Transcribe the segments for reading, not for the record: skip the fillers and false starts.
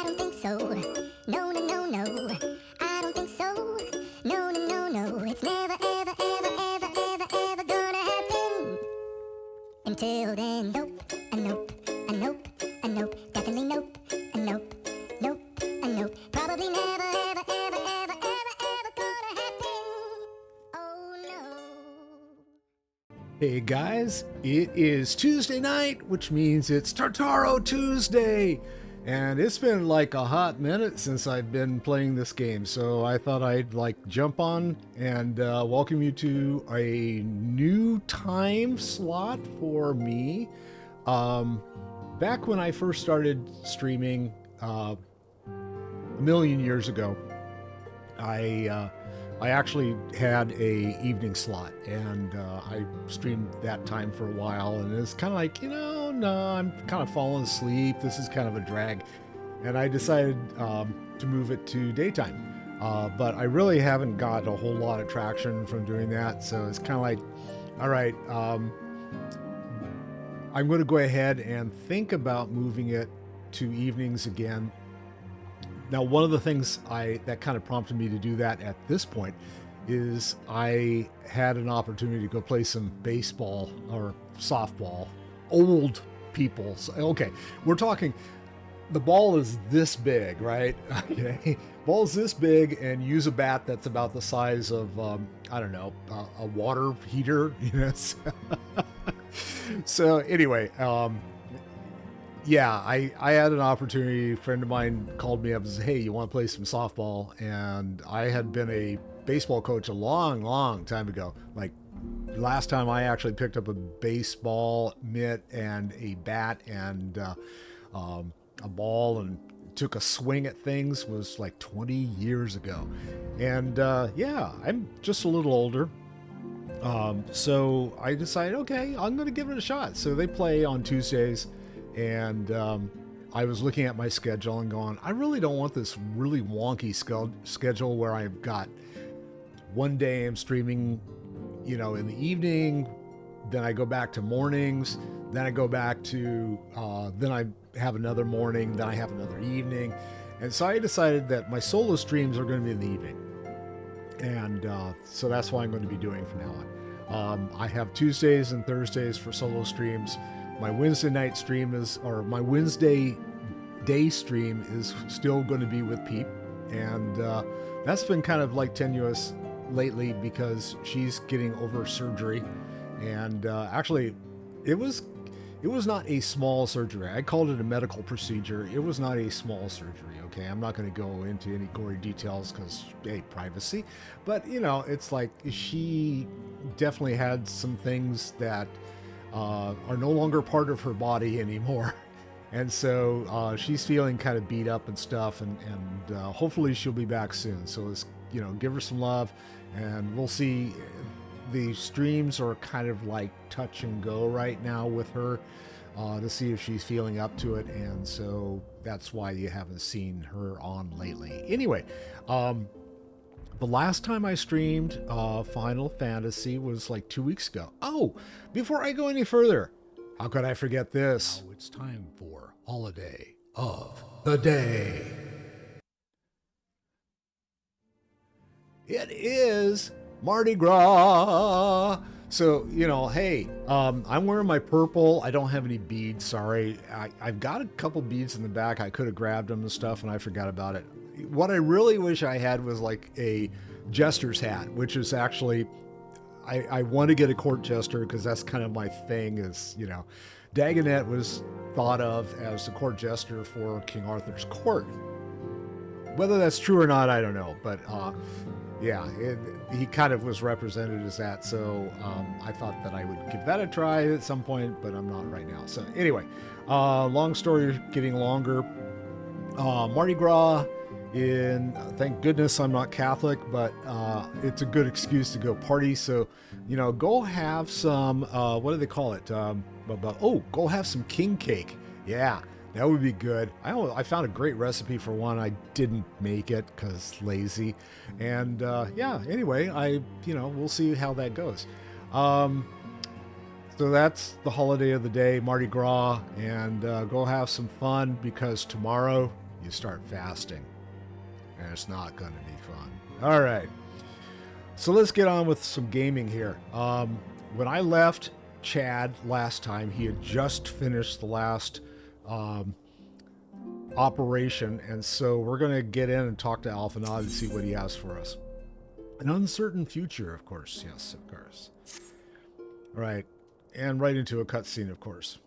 I don't think so. No, no, no, no. I don't think so. No, no, no, no. It's never, ever, ever, ever, ever, ever gonna happen. Until then, nope, a nope, a nope, a nope. Definitely nope, a nope, nope, a nope. Probably never, ever, ever, ever, ever, ever gonna happen. Oh no. Hey guys, it is Tuesday night, which means it's Tataru Tuesday. And it's been like a hot minute since I've been playing this game, so I thought I'd jump on and welcome you to a new time slot for me. Back when I first started streaming a million years ago, I actually had a evening slot, and I streamed that time for a while, and it's kind of like, no, I'm kind of falling asleep. This is kind of a drag. And I decided to move it to daytime. But I really haven't got a whole lot of traction from doing that. So it's kind of like, all right, I'm going to go ahead and think about moving it to evenings again. Now, one of the things that kind of prompted me to do that at this point is I had an opportunity to go play some baseball or softball. Old people. So, okay, we're talking, the ball is this big, right? Okay, ball is this big, and use a bat that's about the size of, I don't know, a water heater, So anyway, yeah, I had an opportunity. A friend of mine called me up and said, hey, you want to play some softball? And I had been a baseball coach a long, long time ago. Like, last time I actually picked up a baseball mitt and a bat and a ball and took a swing at things was like 20 years ago. And yeah, I'm just a little older. So I decided, okay, I'm going to give it a shot. So they play on Tuesdays. And I was looking at my schedule and going, I really don't want this really wonky schedule where I've got one day I'm streaming, in the evening, then I go back to mornings, then I go back to, then I have another morning, then I have another evening. And so I decided that my solo streams are going to be in the evening. And so that's what I'm going to be doing from now on. I have Tuesdays and Thursdays for solo streams. My Wednesday night stream my Wednesday day stream is still going to be with Peep. And that's been kind of like tenuous lately because she's getting over surgery. And actually, it was not a small surgery. I called it a medical procedure. It was not a small surgery, okay? I'm not going to go into any gory details because, hey, privacy. But, it's like she definitely had some things that are no longer part of her body anymore. And so she's feeling kind of beat up and stuff, and hopefully she'll be back soon. So let's, give her some love, and we'll see. The streams are kind of like touch and go right now with her to see if she's feeling up to it. And so that's why you haven't seen her on lately. Anyway, the last time I streamed Final Fantasy was like 2 weeks ago. Oh, before I go any further, how could I forget this? Now it's time for Holiday of the Day. It is Mardi Gras. So, hey, I'm wearing my purple. I don't have any beads, sorry. I've got a couple beads in the back. I could have grabbed them and stuff, and I forgot about it. What I really wish I had was like a jester's hat, which is actually, I want to get a court jester because that's kind of my thing is, Dagonet was thought of as the court jester for King Arthur's court. Whether that's true or not, I don't know. But yeah, he kind of was represented as that. So I thought that I would give that a try at some point, but I'm not right now. So anyway, long story getting longer. Mardi Gras, thank goodness I'm not Catholic, but it's a good excuse to go party. So, go have some, what do they call it? Go have some king cake. Yeah, that would be good. I found a great recipe for one. I didn't make it because lazy. And yeah, anyway, we'll see how that goes. So that's the holiday of the day, Mardi Gras, and go have some fun because tomorrow you start fasting. And it's not going to be fun. All right. So let's get on with some gaming here. When I left Chad last time, he had just finished the last operation. And so we're going to get in and talk to Alphanod and see what he has for us. An uncertain future, of course. Yes, of course. All right. And right into a cutscene, of course.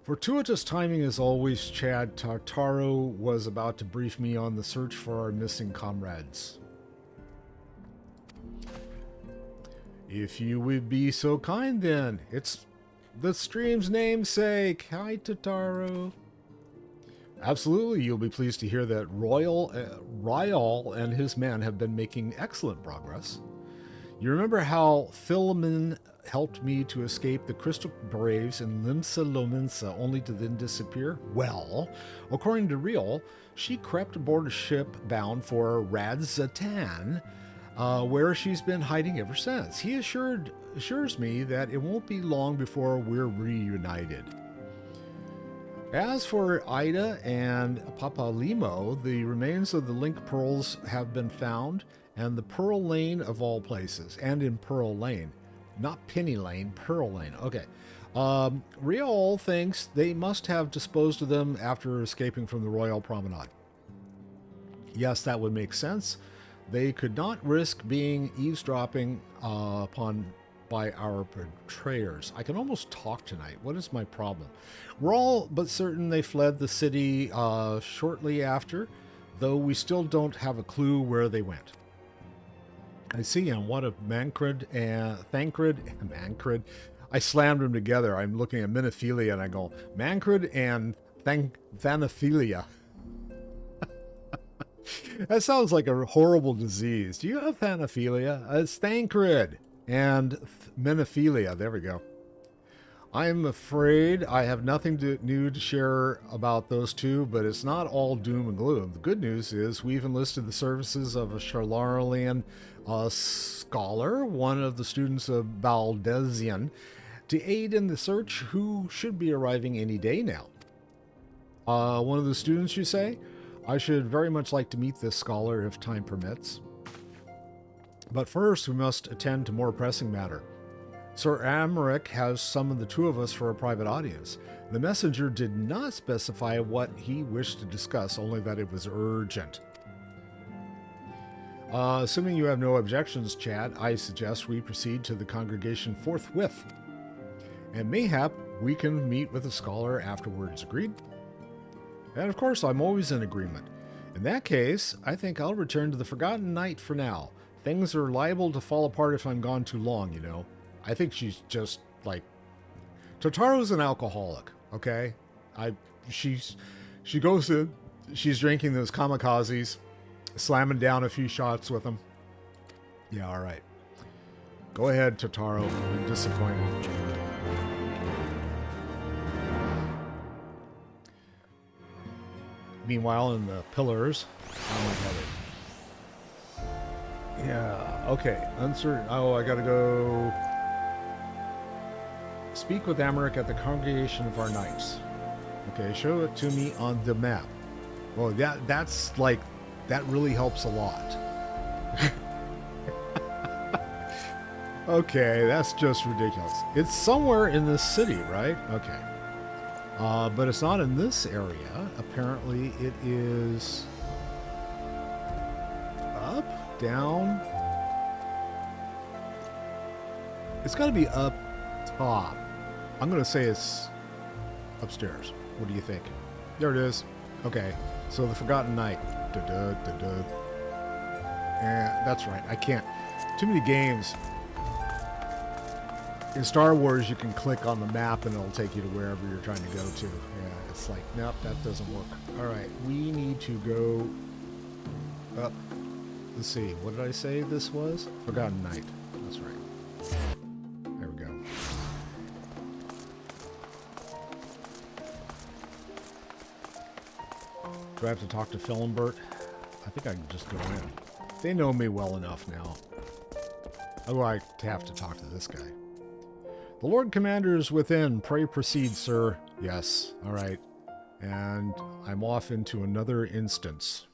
Fortuitous timing as always, Chad. Tataru was about to brief me on the search for our missing comrades. If you would be so kind then. It's the stream's namesake. Hi, Tataru. Absolutely, you'll be pleased to hear that Ryal and his men have been making excellent progress. You remember how Philemon helped me to escape the Crystal Braves in Limsa Lominsa only to then disappear? Well, according to Ryal, she crept aboard a ship bound for Radzatan, where she's been hiding ever since. He assures me that it won't be long before we're reunited. As for Ida and Papalimo, the remains of the Link Pearls have been found, and the Pearl Lane of all places, and in Pearl Lane. Not Penny Lane, Pearl Lane. Okay. Ryal thinks they must have disposed of them after escaping from the Royal Promenade. Yes, that would make sense. They could not risk being eavesdropping upon by our betrayers. I can almost talk tonight. What is my problem? We're all but certain they fled the city shortly after, though we still don't have a clue where they went. I see, and what of Mancred and Mancred? I slammed them together. I'm looking at Minophilia and I go, Mancred and Thanophilia. That sounds like a horrible disease. Do you have Thanophilia? It's Thancred and Minophilia. There we go. I'm afraid I have nothing new to share about those two, but it's not all doom and gloom. The good news is we've enlisted the services of a Charlarian scholar, one of the students of Baldezian, to aid in the search, who should be arriving any day now. One of the students, you say? I should very much like to meet this scholar if time permits. But first, we must attend to more pressing matter. Sir Amaric has summoned the two of us for a private audience. The messenger did not specify what he wished to discuss, only that it was urgent. Assuming you have no objections, Chad, I suggest we proceed to the congregation forthwith. And mayhap we can meet with the scholar afterwards. Agreed? And of course, I'm always in agreement. In that case, I think I'll return to the Forgotten Night for now. Things are liable to fall apart if I'm gone too long, you know. I think she's just like... Tataru's an alcoholic, okay? She goes in, she's drinking those kamikazes, slamming down a few shots with them. Yeah, all right. Go ahead, Tataru. I'm disappointed. Meanwhile, in the pillars... Yeah, okay. Uncertain. Oh, I gotta go... Speak with Amaric at the congregation of our knights. Okay, show it to me on the map. Well, that's like... That really helps a lot. Okay, that's just ridiculous. It's somewhere in this city, right? Okay. But it's not in this area. Apparently it is... Up? Down? It's got to be up top. I'm going to say it's upstairs. What do you think? There it is. Okay. So the Forgotten Night. That's right. I can't. Too many games. In Star Wars, you can click on the map and it'll take you to wherever you're trying to go to. Yeah, it's like, nope, that doesn't work. All right, we need to go up. Let's see, what did I say this was? Forgotten Night. That's right. There we go. Do I have to talk to Philembert? I think I can just go in. They know me well enough now. Oh, I have to talk to this guy. The Lord Commander is within. Pray proceed, sir. Yes. All right. And I'm off into another instance.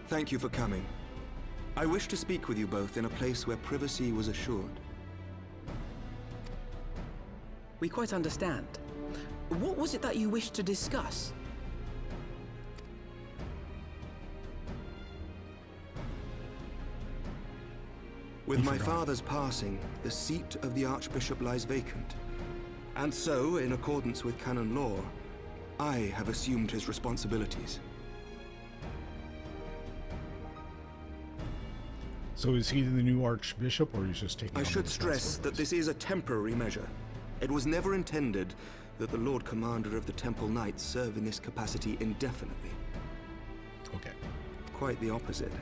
Thank you for coming. I wish to speak with you both in a place where privacy was assured. We quite understand. What was it that you wished to discuss? With my father's passing, the seat of the Archbishop lies vacant. And so, in accordance with canon law, I have assumed his responsibilities. So is he the new Archbishop, or he's just taking I on the should stress that this is a temporary measure. It was never intended that the Lord Commander of the Temple Knights serve in this capacity indefinitely. Okay. Quite the opposite.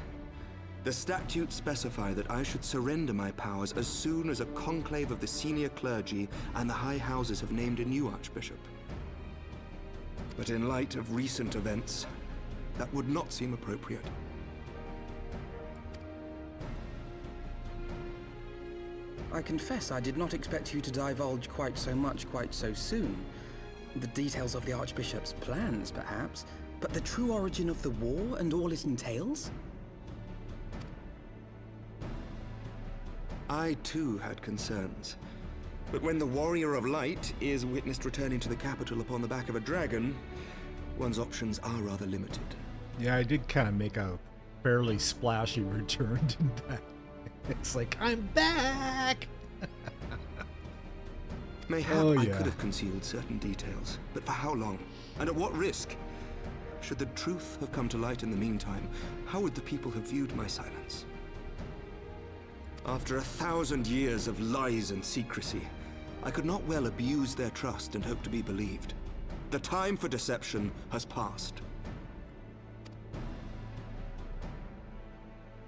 The statutes specify that I should surrender my powers as soon as a conclave of the senior clergy and the high houses have named a new Archbishop. But in light of recent events, that would not seem appropriate. I confess I did not expect you to divulge quite so much quite so soon. The details of the Archbishop's plans, perhaps, but the true origin of the war and all it entails? I too had concerns. But when the Warrior of Light is witnessed returning to the capital upon the back of a dragon, one's options are rather limited. Yeah, I did kind of make a fairly splashy return, didn't I? It's like, I'm back! Mayhap Oh, I yeah. could have concealed certain details, but for how long? And at what risk? Should the truth have come to light in the meantime, how would the people have viewed my silence? After 1,000 years of lies and secrecy, I could not well abuse their trust and hope to be believed. The time for deception has passed.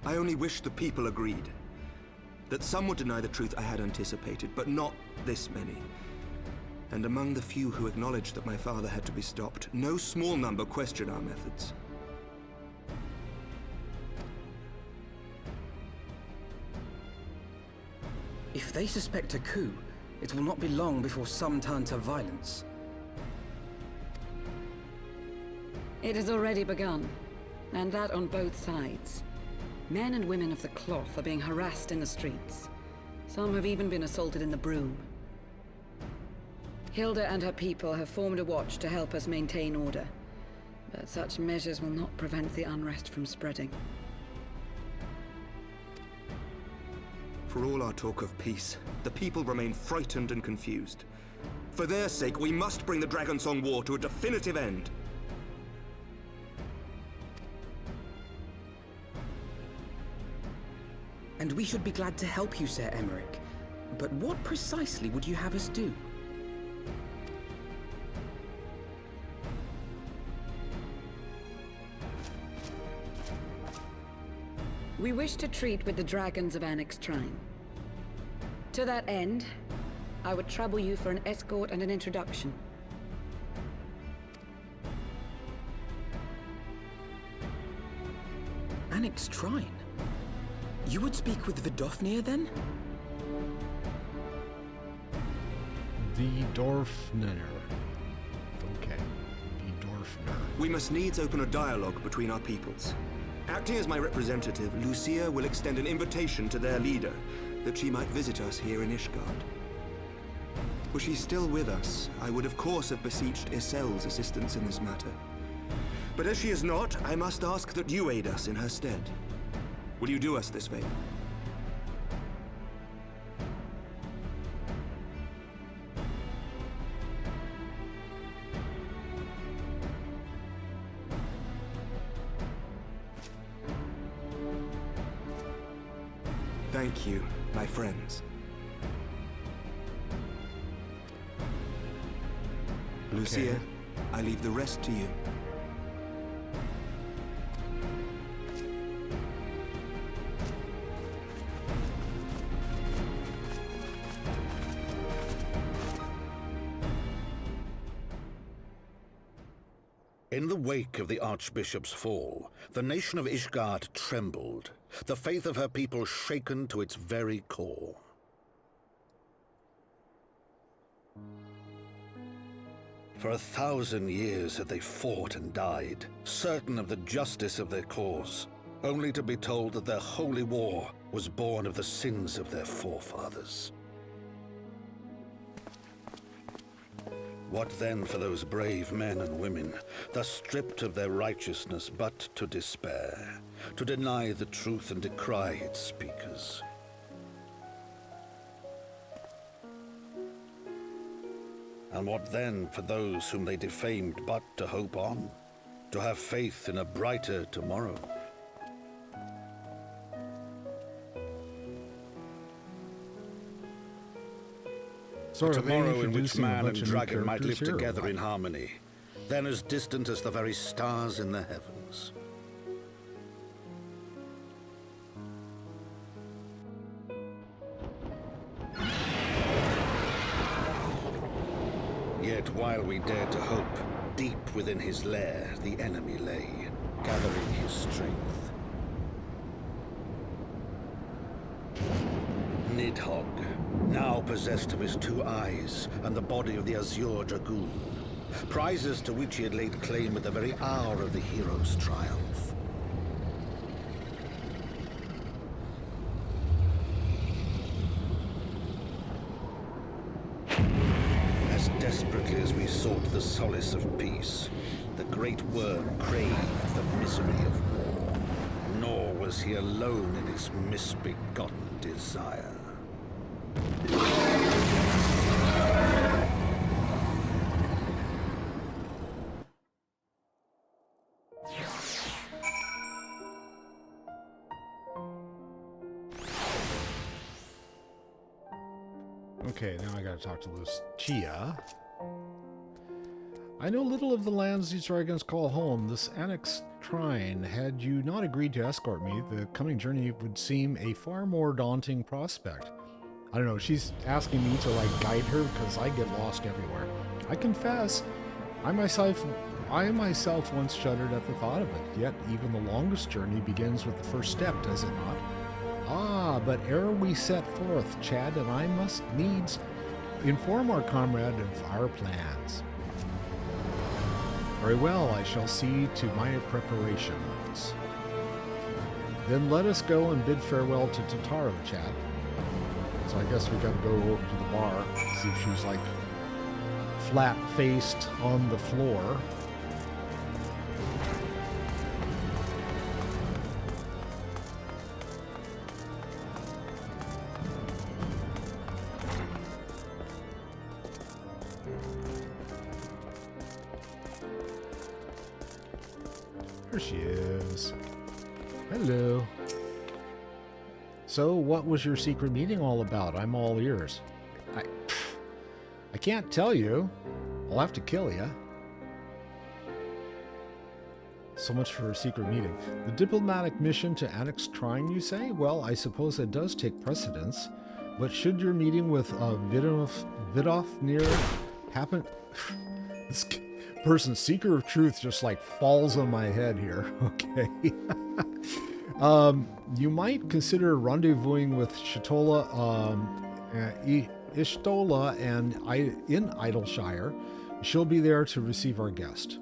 I only wish the people agreed. That some would deny the truth I had anticipated, but not this many. And among the few who acknowledged that my father had to be stopped, no small number question our methods. If they suspect a coup, it will not be long before some turn to violence. It has already begun, and that on both sides. Men and women of the cloth are being harassed in the streets. Some have even been assaulted in the Broom. Hilda and her people have formed a watch to help us maintain order, but such measures will not prevent the unrest from spreading. For all our talk of peace, the people remain frightened and confused. For their sake, we must bring the Dragonsong War to a definitive end. And we should be glad to help you, Sir Emmerich. But what precisely would you have us do? We wish to treat with the dragons of Annex Trine. To that end, I would trouble you for an escort and an introduction. Annex Trine? You would speak with Vidofnir, then? The Dorfner. Okay. The Dorfner. We must needs open a dialogue between our peoples. Acting as my representative, Lucia will extend an invitation to their leader, that she might visit us here in Ishgard. Were she still with us, I would of course have beseeched Isel's assistance in this matter. But as she is not, I must ask that you aid us in her stead. Will you do us this favor? Thank you, my friends. Lucia, I leave the rest to you. In the wake of the Archbishop's fall, the nation of Ishgard trembled, the faith of her people shaken to its very core. For 1,000 years had they fought and died, certain of the justice of their cause, only to be told that their holy war was born of the sins of their forefathers. What then for those brave men and women, thus stripped of their righteousness but to despair, to deny the truth and decry its speakers? And what then for those whom they defamed but to hope on, to have faith in a brighter tomorrow? So A are they tomorrow in which introducing a man bunch and of new dragon might live characters here, or together what? in harmony, then as distant as the very stars in the heavens. Yet while we dared to hope, deep within his lair the enemy lay, gathering his strength. Nidhogg, now possessed of his 2 eyes and the body of the Azure Dragoon, prizes to which he had laid claim at the very hour of the hero's triumph. As desperately as we sought the solace of peace, the great worm craved the misery of war. Nor was he alone in his misbegotten desire. Okay, now I gotta talk to Lucia. I know little of the lands these dragons call home. This annexed shrine, had you not agreed to escort me, the coming journey would seem a far more daunting prospect. I don't know, she's asking me to like guide her because I get lost everywhere. I confess, I myself once shuddered at the thought of it, yet even the longest journey begins with the first step, does it not? Ah, but ere we set forth, Chad and I must needs inform our comrade of our plans. Very well, I shall see to my preparations. Then let us go and bid farewell to Tataru, Chad. So I guess we gotta go over to the bar, see if she's like flat-faced on the floor. There she is. Hello. So, what was your secret meeting all about? I'm all ears. I can't tell you. I'll have to kill you. So much for a secret meeting. The diplomatic mission to annex Trine, you say? Well, I suppose it does take precedence. But should your meeting with Vidofnir happen... This person's seeker of truth just like falls on my head here. Okay. You might consider rendezvousing with Ishtola and in Idleshire. She'll be there to receive our guest.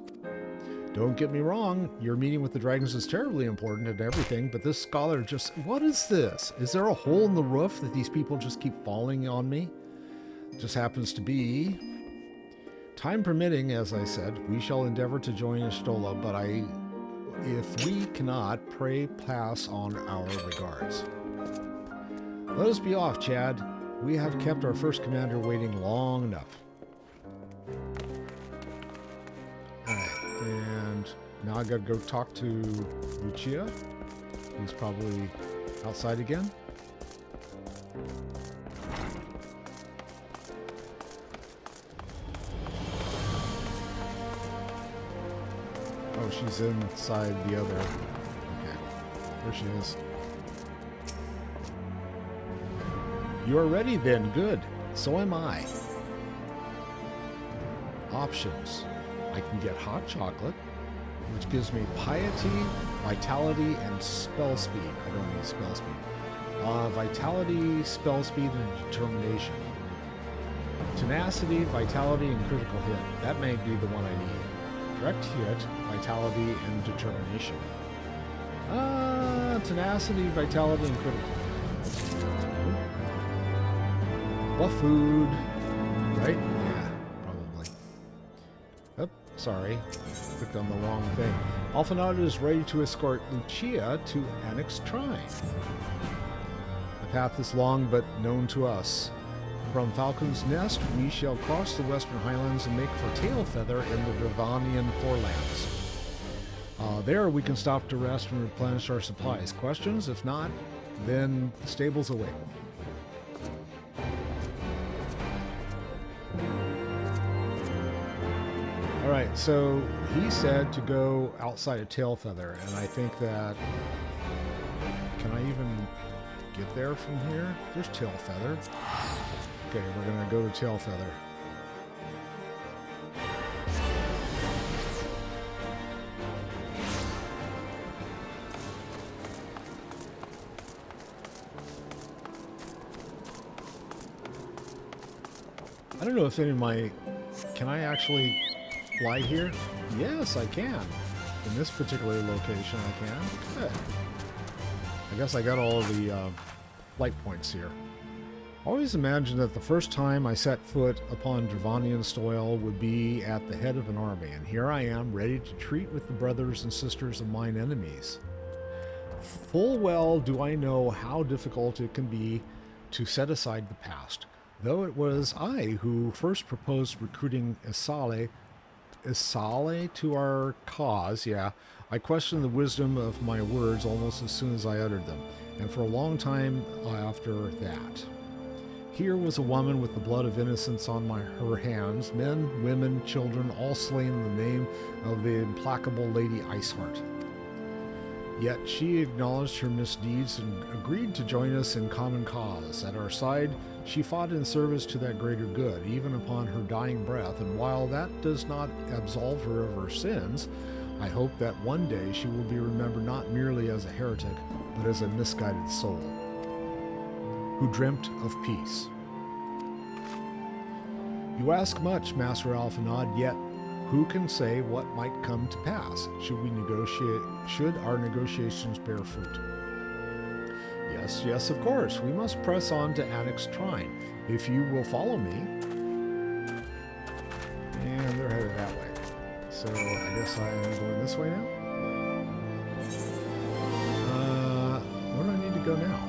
Don't get me wrong, your meeting with the dragons is terribly important and everything, but this scholar just... What is this? Is there a hole in the roof that these people just keep falling on me? Just happens to be... Time permitting, as I said, we shall endeavor to join Ishtola, but if we cannot, pray pass on our regards. Let us be off, Chad. We have kept our first commander waiting long enough. Alright, and now I gotta go talk to Lucia, who's probably outside again. Oh, she's inside the other... Okay, there she is. You are ready then, good. So am I. Options. I can get hot chocolate, which gives me piety, vitality, and spell speed. I don't need spell speed. Vitality, spell speed, and determination. Tenacity, vitality, and critical hit. That may be the one I need. Direct hit, vitality, and determination. Tenacity, vitality, and critical hit. Buff food. Right? Yeah, probably. Oh, sorry. Clicked on the wrong thing. Alphanauta is ready to escort Lucia to Annex Trine. The path is long, but known to us. From Falcon's Nest, we shall cross the Western Highlands and make for Tailfeather in the Ravanian Forelands. There we can stop to rest and replenish our supplies. Questions? If not, then the stables await. Alright, so he said to go outside of Tailfeather, and I think that... Can I even get there from here? There's Tailfeather. Okay, we're gonna go to Tailfeather. I don't know if any of my... Can I actually fly here? Yes, I can. In this particular location, I can. Good. I guess I got all of the light points here. I always imagined that the first time I set foot upon Dravanian soil would be at the head of an army, and here I am, ready to treat with the brothers and sisters of mine enemies. Full well do I know how difficult it can be to set aside the past, though it was I who first proposed recruiting Isale to our cause. Yeah, I questioned the wisdom of my words almost as soon as I uttered them, and for a long time after that. Here was a woman with the blood of innocence on her hands, men, women, children, all slain in the name of the implacable Lady Iceheart. Yet she acknowledged her misdeeds and agreed to join us in common cause. At our side, she fought in service to that greater good, even upon her dying breath, and while that does not absolve her of her sins, I hope that one day she will be remembered not merely as a heretic, but as a misguided soul who dreamt of peace. You ask much, Master Alphanod, yet who can say what might come to pass? Should our negotiations bear fruit? Yes, of course. We must press on to Annex Trine. If you will follow me. And they're headed that way. So I guess I am going this way now. Where do I need to go now?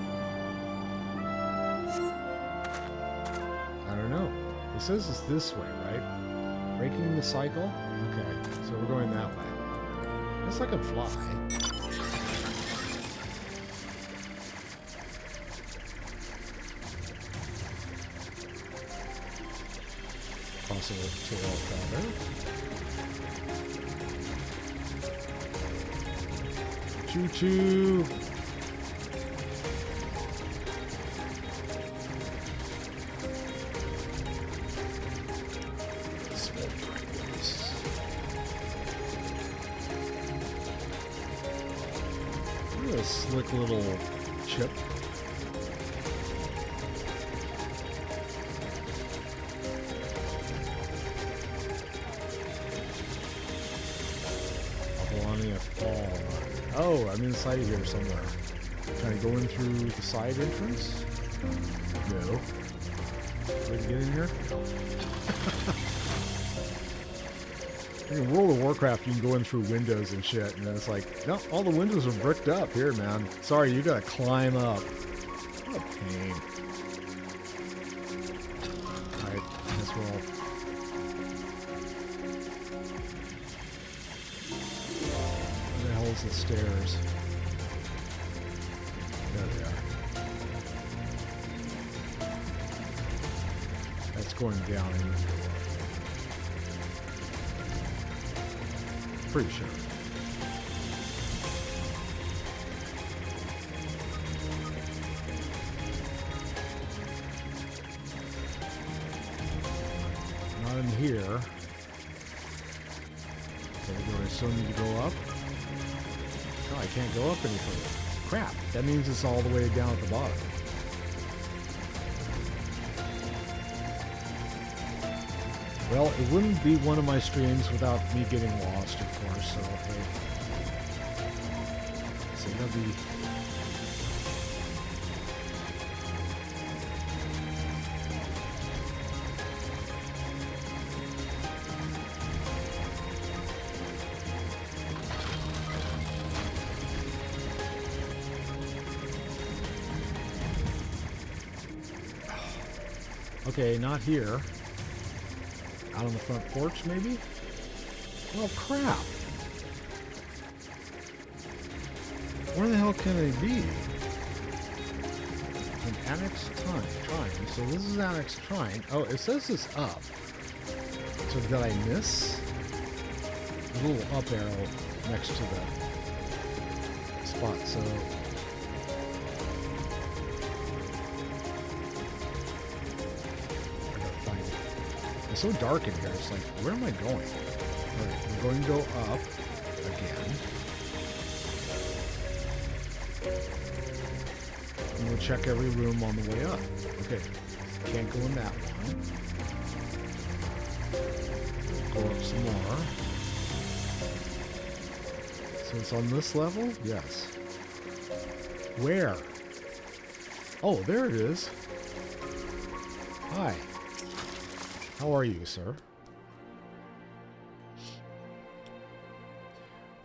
I don't know. It says it's this way, right? Breaking the cycle? Okay, so we're going that way. I guess I can fly. Possible tail feather. Choo-choo! Look at a slick little chip. Oh, I'm inside of here somewhere. Can I go in through the side entrance? No. Way to get in here? In World of Warcraft, you can go in through windows and shit, and then it's like, no, all the windows are bricked up here, man. Sorry, you gotta climb up. What a pain. Alright, let's roll. The stairs. There they are. That's going down in the door. Pretty sure. Not in here. Okay, go still need to go up. Oh, I can't go up any further. Crap. That means it's all the way down at the bottom. Well, it wouldn't be one of my streams without me getting lost, of course, so hey. So that'll be... Okay, not here. Out on the front porch, maybe? Well, crap. Where the hell can they be? An annex trine. So this is annex trine. Oh, it says it's up. So did I miss? A little up arrow next to the spot, so... It's so dark in here, it's like, where am I going? Alright, we're going to go up again. And we'll check every room on the way up. Okay, can't go in that one. Go up some more. So it's on this level? Yes. Where? Oh, there it is. Hi. How are you, sir?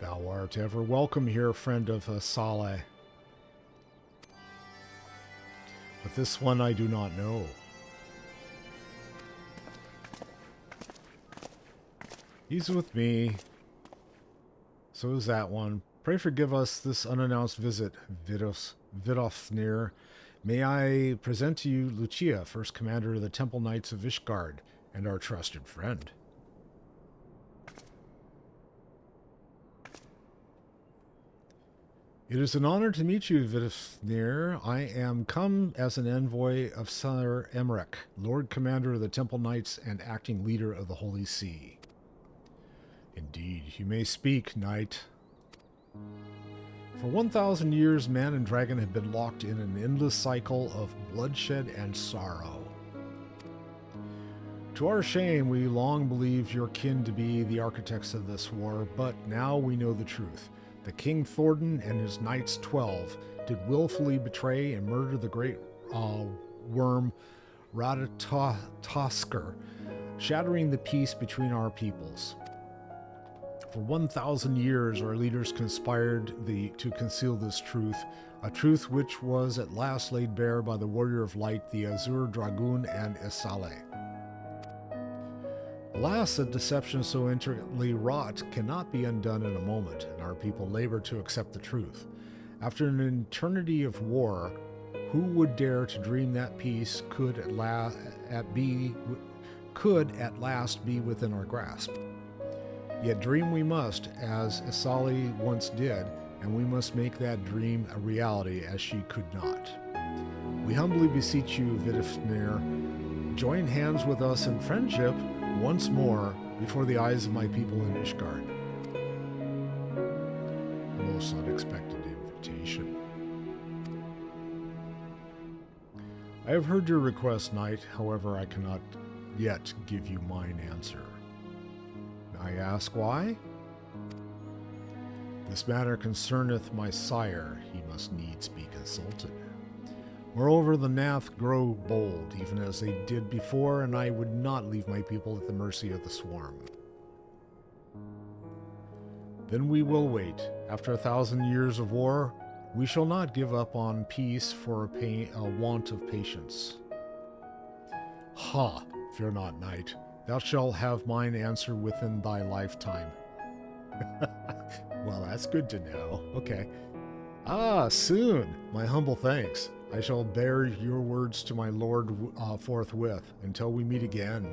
Thou art ever welcome here, friend of Saleh. But this one I do not know. He's with me. So is that one. Pray forgive us this unannounced visit, Vidofnir. May I present to you Lucia, first commander of the Temple Knights of Ishgard, and our trusted friend. It is an honor to meet you, Vidofnir. I am come as an envoy of Sir Emmerich, Lord Commander of the Temple Knights and acting leader of the Holy See. Indeed, you may speak, knight. For 1,000 years, man and dragon have been locked in an endless cycle of bloodshed and sorrow. To our shame, we long believed your kin to be the architects of this war, but now we know the truth. The King Thordan and his Knights 12 did willfully betray and murder the great worm Ratatoskr, shattering the peace between our peoples. For 1,000 years, our leaders conspired to conceal this truth, a truth which was at last laid bare by the Warrior of Light, the Azure Dragoon, and Isale. Alas, a deception so intricately wrought cannot be undone in a moment, and our people labor to accept the truth. After an eternity of war, who would dare to dream that peace could at last be within our grasp? Yet dream we must, as Isali once did, and we must make that dream a reality as she could not. We humbly beseech you, Vidofnir, join hands with us in friendship once more before the eyes of my people in Ishgard. A most unexpected invitation. I have heard your request, knight. However, I cannot yet give you mine answer. May I ask why? This matter concerneth my sire. He must needs be consulted. Moreover, the Nath grow bold, even as they did before, and I would not leave my people at the mercy of the swarm. Then we will wait. After 1,000 years of war, we shall not give up on peace for a want of patience. Ha! Fear not, knight. Thou shalt have mine answer within thy lifetime. Well, that's good to know. Okay. Ah, soon. My humble thanks. I shall bear your words to my lord forthwith, until we meet again.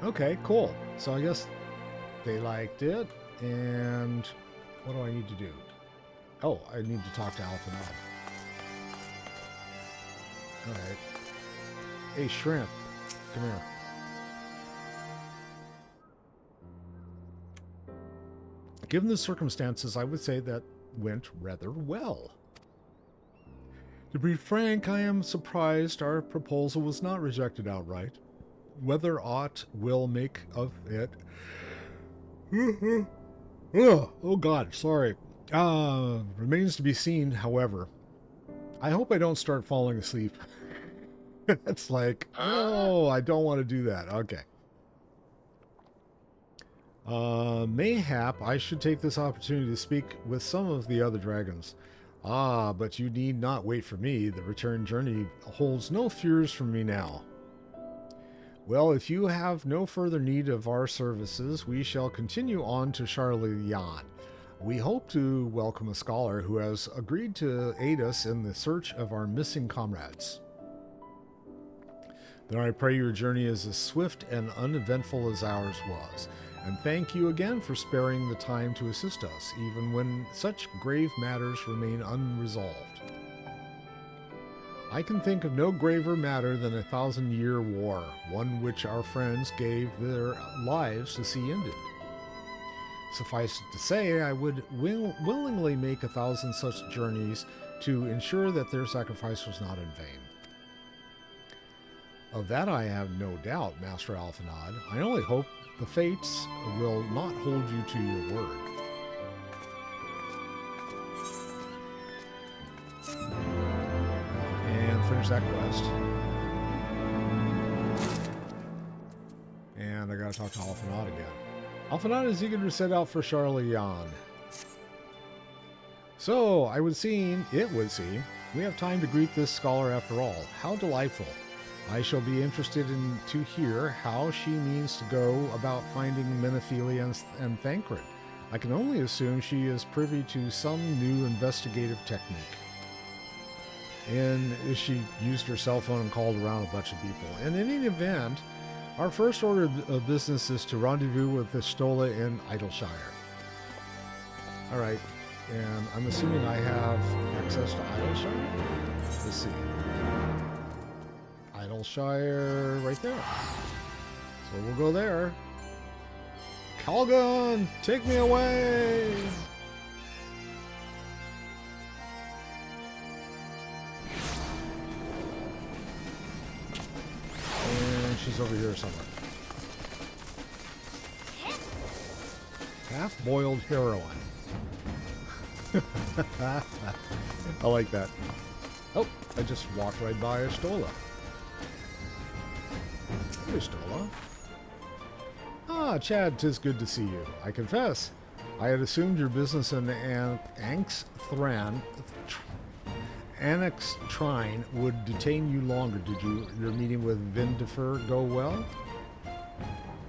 Okay, cool. So I guess they liked it, and what do I need to do? Oh, I need to talk to Alphanod. Alright. Hey, shrimp. Come here. Given the circumstances, I would say that went rather well. To be frank, I am surprised our proposal was not rejected outright. Whether aught will make of it... oh God, sorry. Remains to be seen, however. I hope I don't start falling asleep. It's like, no, I don't want to do that. Okay. Mayhap I should take this opportunity to speak with some of the other dragons. Ah, but you need not wait for me. The return journey holds no fears for me now. Well, if you have no further need of our services, we shall continue on to Charlian. We hope to welcome a scholar who has agreed to aid us in the search of our missing comrades. Then I pray your journey is as swift and uneventful as ours was. And thank you again for sparing the time to assist us, even when such grave matters remain unresolved. I can think of no graver matter than a 1,000-year war, one which our friends gave their lives to see ended. Suffice it to say, I would willingly make 1,000 such journeys to ensure that their sacrifice was not in vain. Of that I have no doubt, Master Alphanod. I only hope the fates will not hold you to your word. And finish that quest. And I gotta talk to Alphanod again. Alphanod is eager to set out for Charlian. So, it would seem, we have time to greet this scholar after all. How delightful. I shall be interested to hear how she means to go about finding Menophelia and Thancred. I can only assume she is privy to some new investigative technique. And she used her cell phone and called around a bunch of people. In any event, our first order of business is to rendezvous with the Stola in Idleshire. Alright, and I'm assuming I have access to Idleshire? Let's see. Idleshire right there. So we'll go there. Calgon, take me away! And she's over here somewhere. Half-boiled heroine. I like that. Oh, I just walked right by a Stola. Hey, Stola. Ah, Chad, 'tis good to see you. I confess, I had assumed your business in Annex Trine would detain you longer. Did your meeting with Vindifer go well?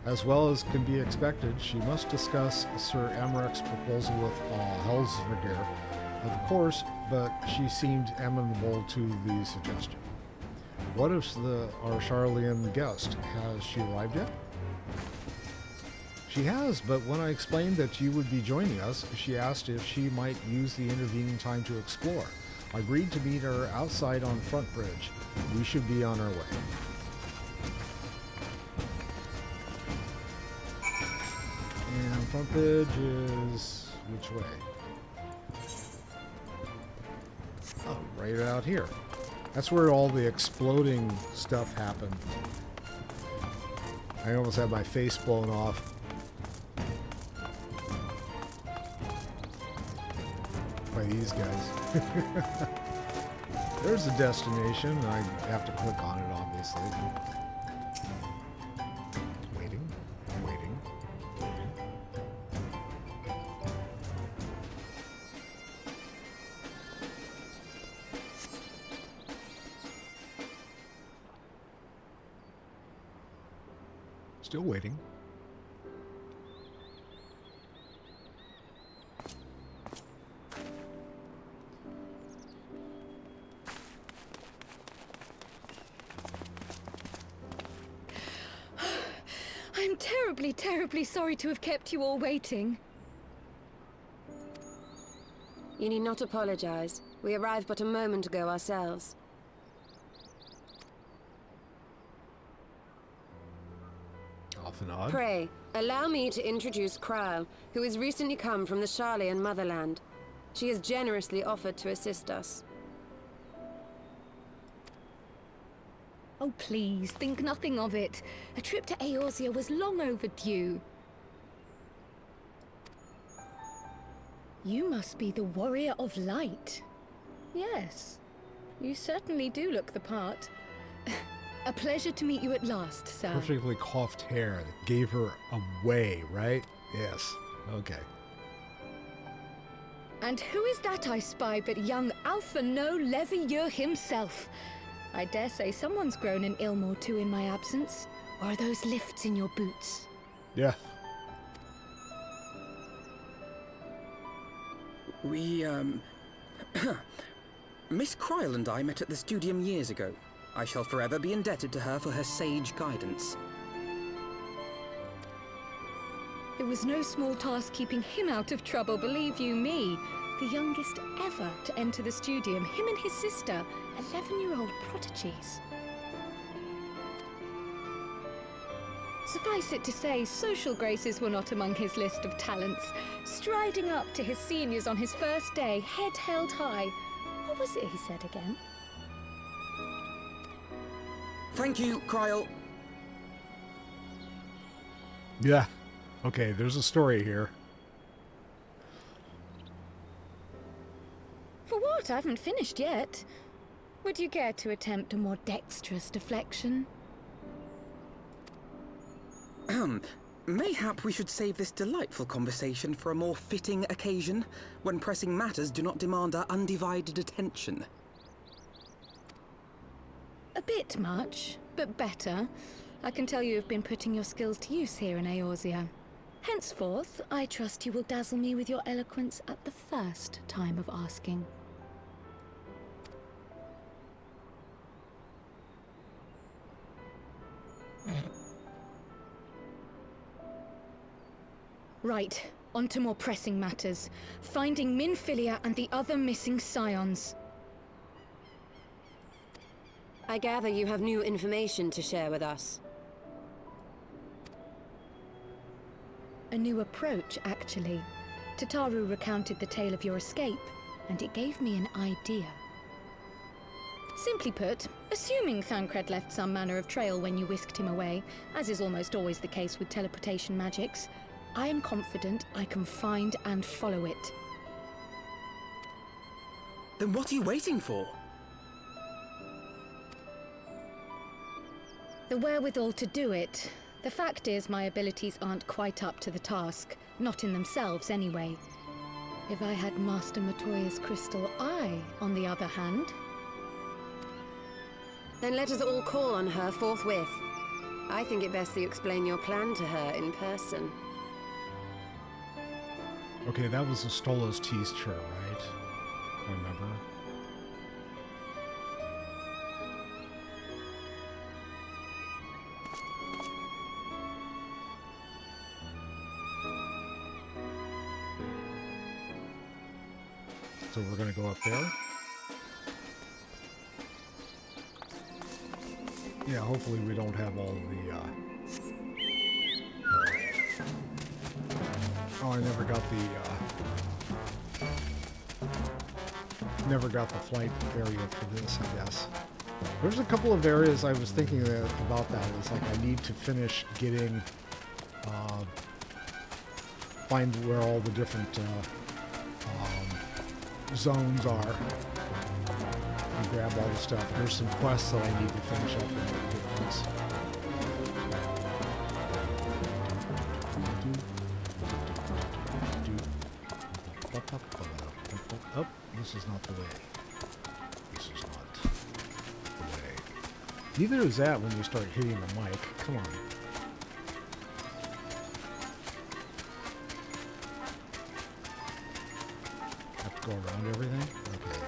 As well as can be expected, she must discuss Sir Amarek's proposal with Helsvigir, of course, but she seemed amenable to the suggestion. What if our Charlian guest? Has she arrived yet? She has, but when I explained that you would be joining us, she asked if she might use the intervening time to explore. I agreed to meet her outside on Front Bridge. We should be on our way. And Front Bridge is which way? Oh, right out here. That's where all the exploding stuff happened. I almost had my face blown off. By these guys. There's the destination. I have to click on it, obviously. Waiting. Still waiting. I'm terribly sorry to have kept you all waiting. You need not apologize. We arrived but a moment ago ourselves. nod. Pray, allow me to introduce Kryle, who has recently come from the Sharlayan motherland. She has generously offered to assist us. Oh, please, think nothing of it. A trip to Eorzea was long overdue. You must be the Warrior of Light. Yes, you certainly do look the part. A pleasure to meet you at last, sir. Perfectly coiffed hair that gave her away, right? Yes. Okay. And who is that I spy but young Alpha No Levieux himself? I dare say someone's grown an ilm or two in my absence. Or are those lifts in your boots? Yeah. We, Miss Kryle and I met at the Studium years ago. I shall forever be indebted to her for her sage guidance. It was no small task keeping him out of trouble, believe you me. The youngest ever to enter the Studium, him and his sister, 11-year-old prodigies. Suffice it to say, social graces were not among his list of talents. Striding up to his seniors on his first day, head held high. What was it he said again? Thank you, Kryle. Yeah. Okay, there's a story here. For what? I haven't finished yet. Would you care to attempt a more dexterous deflection? Mayhap we should save this delightful conversation for a more fitting occasion, when pressing matters do not demand our undivided attention. A bit much, but better. I can tell you have been putting your skills to use here in Eorzea. Henceforth, I trust you will dazzle me with your eloquence at the first time of asking. Right, on to more pressing matters. Finding Minfilia and the other missing scions. I gather you have new information to share with us. A new approach, actually. Tataru recounted the tale of your escape, and it gave me an idea. Simply put, assuming Thancred left some manner of trail when you whisked him away, as is almost always the case with teleportation magics, I am confident I can find and follow it. Then what are you waiting for? The wherewithal to do it. The fact is, my abilities aren't quite up to the task. Not in themselves, anyway. If I had Master Matoya's crystal eye, on the other hand... Then let us all call on her forthwith. I think it best that you explain your plan to her in person. Okay, that was a Stolos teacher, right? I remember. So we're gonna go up there. Yeah, hopefully we don't have all the, Oh, I never got the flight area for this, I guess. There's a couple of areas I was thinking about that. It's like I need to finish getting, find where all the different, zones are. And grab all the stuff. There's some quests that I need to finish up in the ones. Oh, this is not the way. This is not the way. Neither is that when you start hitting the mic. Come on. Have to go around everything? Okay.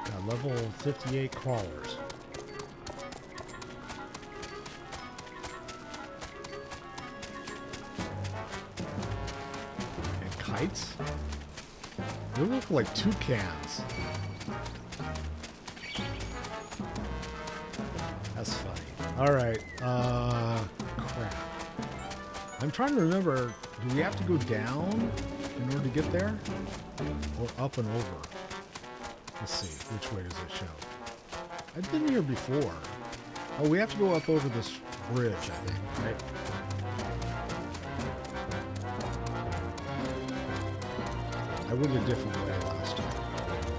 Got level 58 crawlers. Kites? They look like toucans. That's funny. All right. Crap. I'm trying to remember, do we have to go down in order to get there? Or up and over? Let's see, which way does it show? I've been here before. Oh, we have to go up over this bridge, I think, right? I went a different way last time.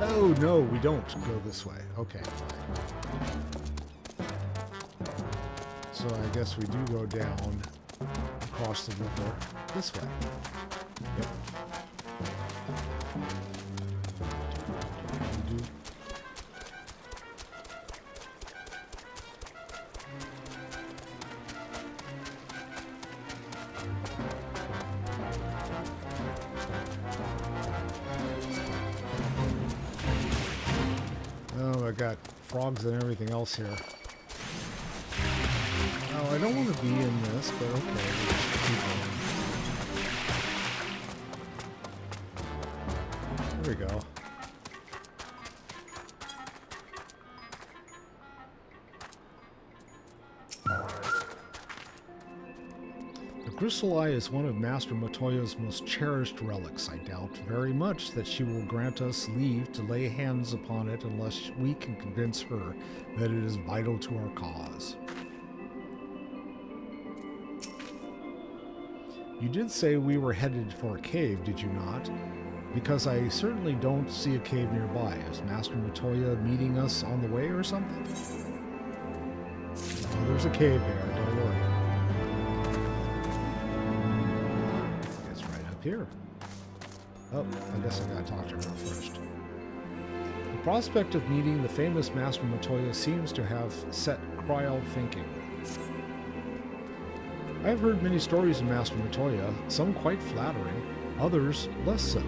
Oh, no, we don't go this way. Okay, fine. So I guess we do go down across the river this way. Yep. Oh, I got frogs and everything else here. Oh, I don't want to be in this, but okay. Keep going. There we go. The Crystal Eye is one of Master Matoya's most cherished relics. I doubt very much that she will grant us leave to lay hands upon it unless we can convince her that it is vital to our cause. You did say we were headed for a cave, did you not? Because I certainly don't see a cave nearby. Is Master Matoya meeting us on the way or something? Oh, there's a cave there, don't worry. It's right up here. Oh, I guess I gotta talk to her first. The prospect of meeting the famous Master Matoya seems to have set Kryal thinking. I have heard many stories of Master Matoya, some quite flattering, others less so.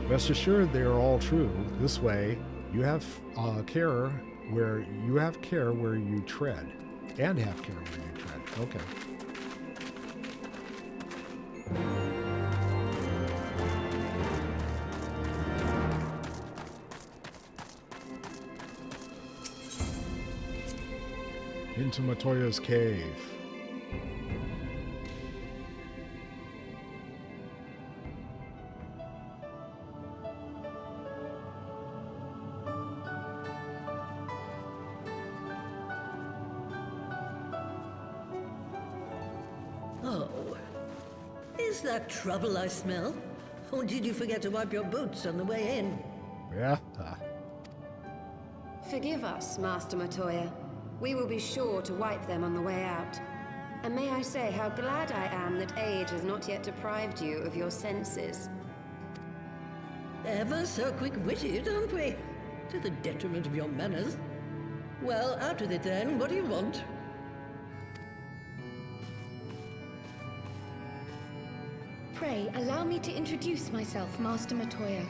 Rest assured they are all true. This way, you have care where you tread, and have care where you tread. Okay. Into Matoya's cave. Oh, is that trouble I smell? Or did you forget to wipe your boots on the way in? Yeah. Forgive us, Master Matoya. We will be sure to wipe them on the way out. And may I say how glad I am that age has not yet deprived you of your senses. Ever so quick-witted, aren't we? To the detriment of your manners. Well, out with it then. What do you want? Pray, allow me to introduce myself, Master Matoya.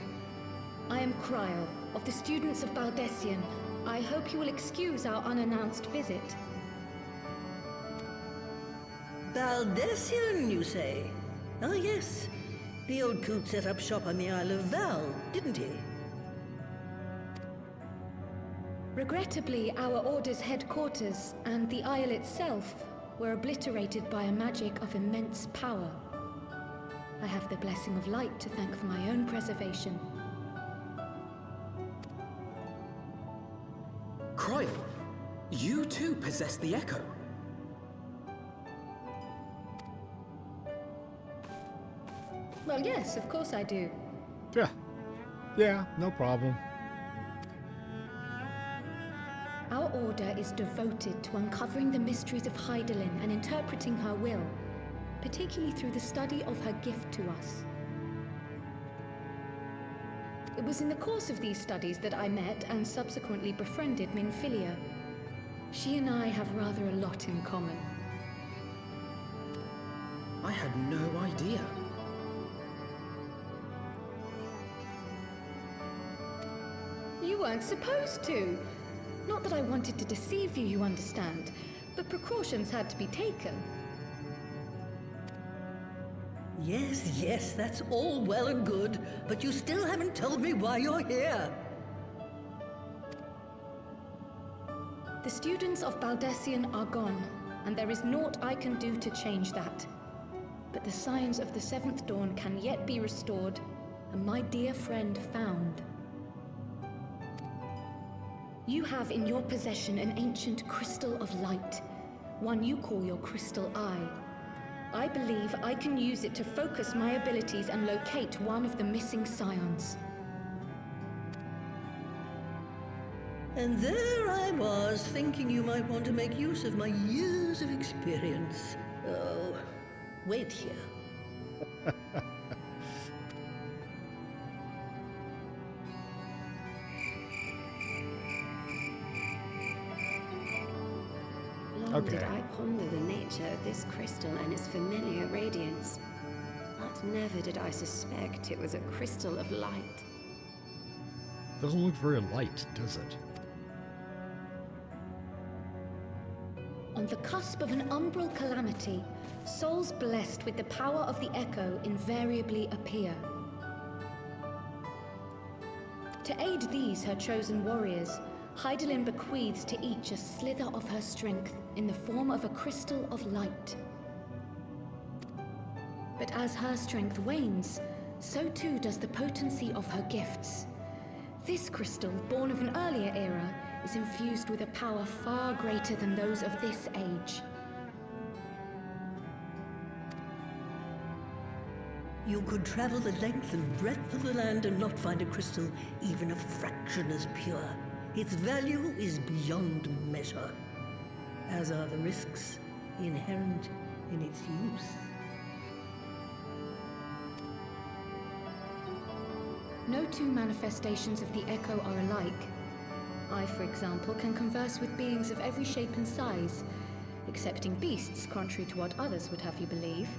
I am Kryal, of the students of Baldessian. I hope you will excuse our unannounced visit. Baldessian, you say? Ah, yes. The old coot set up shop on the Isle of Val, didn't he? Regrettably, our order's headquarters and the isle itself were obliterated by a magic of immense power. I have the blessing of light to thank for my own preservation. Kryal, you too possess the Echo. Well, yes, of course I do. Yeah, no problem. Our order is devoted to uncovering the mysteries of Hydaelyn and interpreting her will, particularly through the study of her gift to us. It was in the course of these studies that I met and subsequently befriended Minfilia. She and I have rather a lot in common. I had no idea. You weren't supposed to. Not that I wanted to deceive you, you understand, but precautions had to be taken. Yes, that's all well and good, but you still haven't told me why you're here. The students of Baldessian are gone, and there is naught I can do to change that. But the signs of the Seventh Dawn can yet be restored, and my dear friend found. You have in your possession an ancient crystal of light, one you call your crystal eye. I believe I can use it to focus my abilities and locate one of the missing scions. And there I was, thinking you might want to make use of my years of experience. Oh, wait here. Long did I ponder the nature of this crystal and its familiar radiance, but never did I suspect it was a crystal of light. Doesn't look very light, does it? On the cusp of an umbral calamity, souls blessed with the power of the Echo invariably appear. To aid these, her chosen warriors, Hydaelyn bequeaths to each a slither of her strength in the form of a crystal of light. But as her strength wanes, so too does the potency of her gifts. This crystal, born of an earlier era, is infused with a power far greater than those of this age. You could travel the length and breadth of the land and not find a crystal even a fraction as pure. Its value is beyond measure, as are the risks inherent in its use. No two manifestations of the Echo are alike. I, for example, can converse with beings of every shape and size, excepting beasts, contrary to what others would have you believe.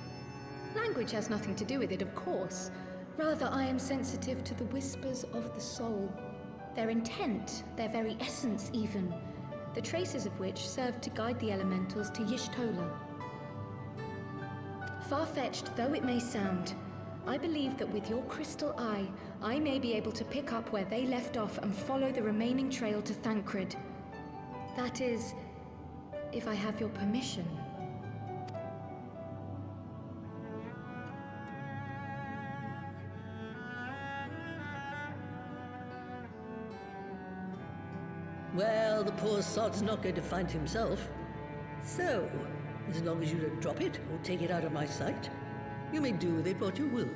Language has nothing to do with it, of course. Rather, I am sensitive to the whispers of the soul. Their intent, their very essence even, the traces of which serve to guide the elementals to Y'shtola. Far-fetched though it may sound, I believe that with your crystal eye, I may be able to pick up where they left off and follow the remaining trail to Thancred. That is, if I have your permission. Well, the poor sod's not going to find himself. So, as long as you don't drop it or take it out of my sight, you may do with it what you will.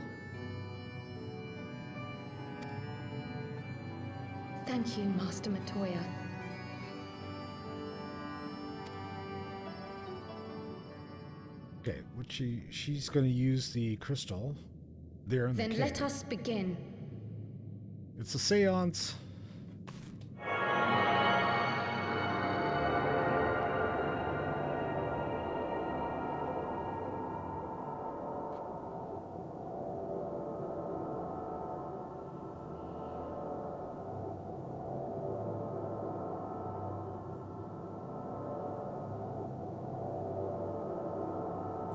Thank you, Master Matoya. Okay, what she's going to use the crystal there in the cave. Then let us begin. It's a seance.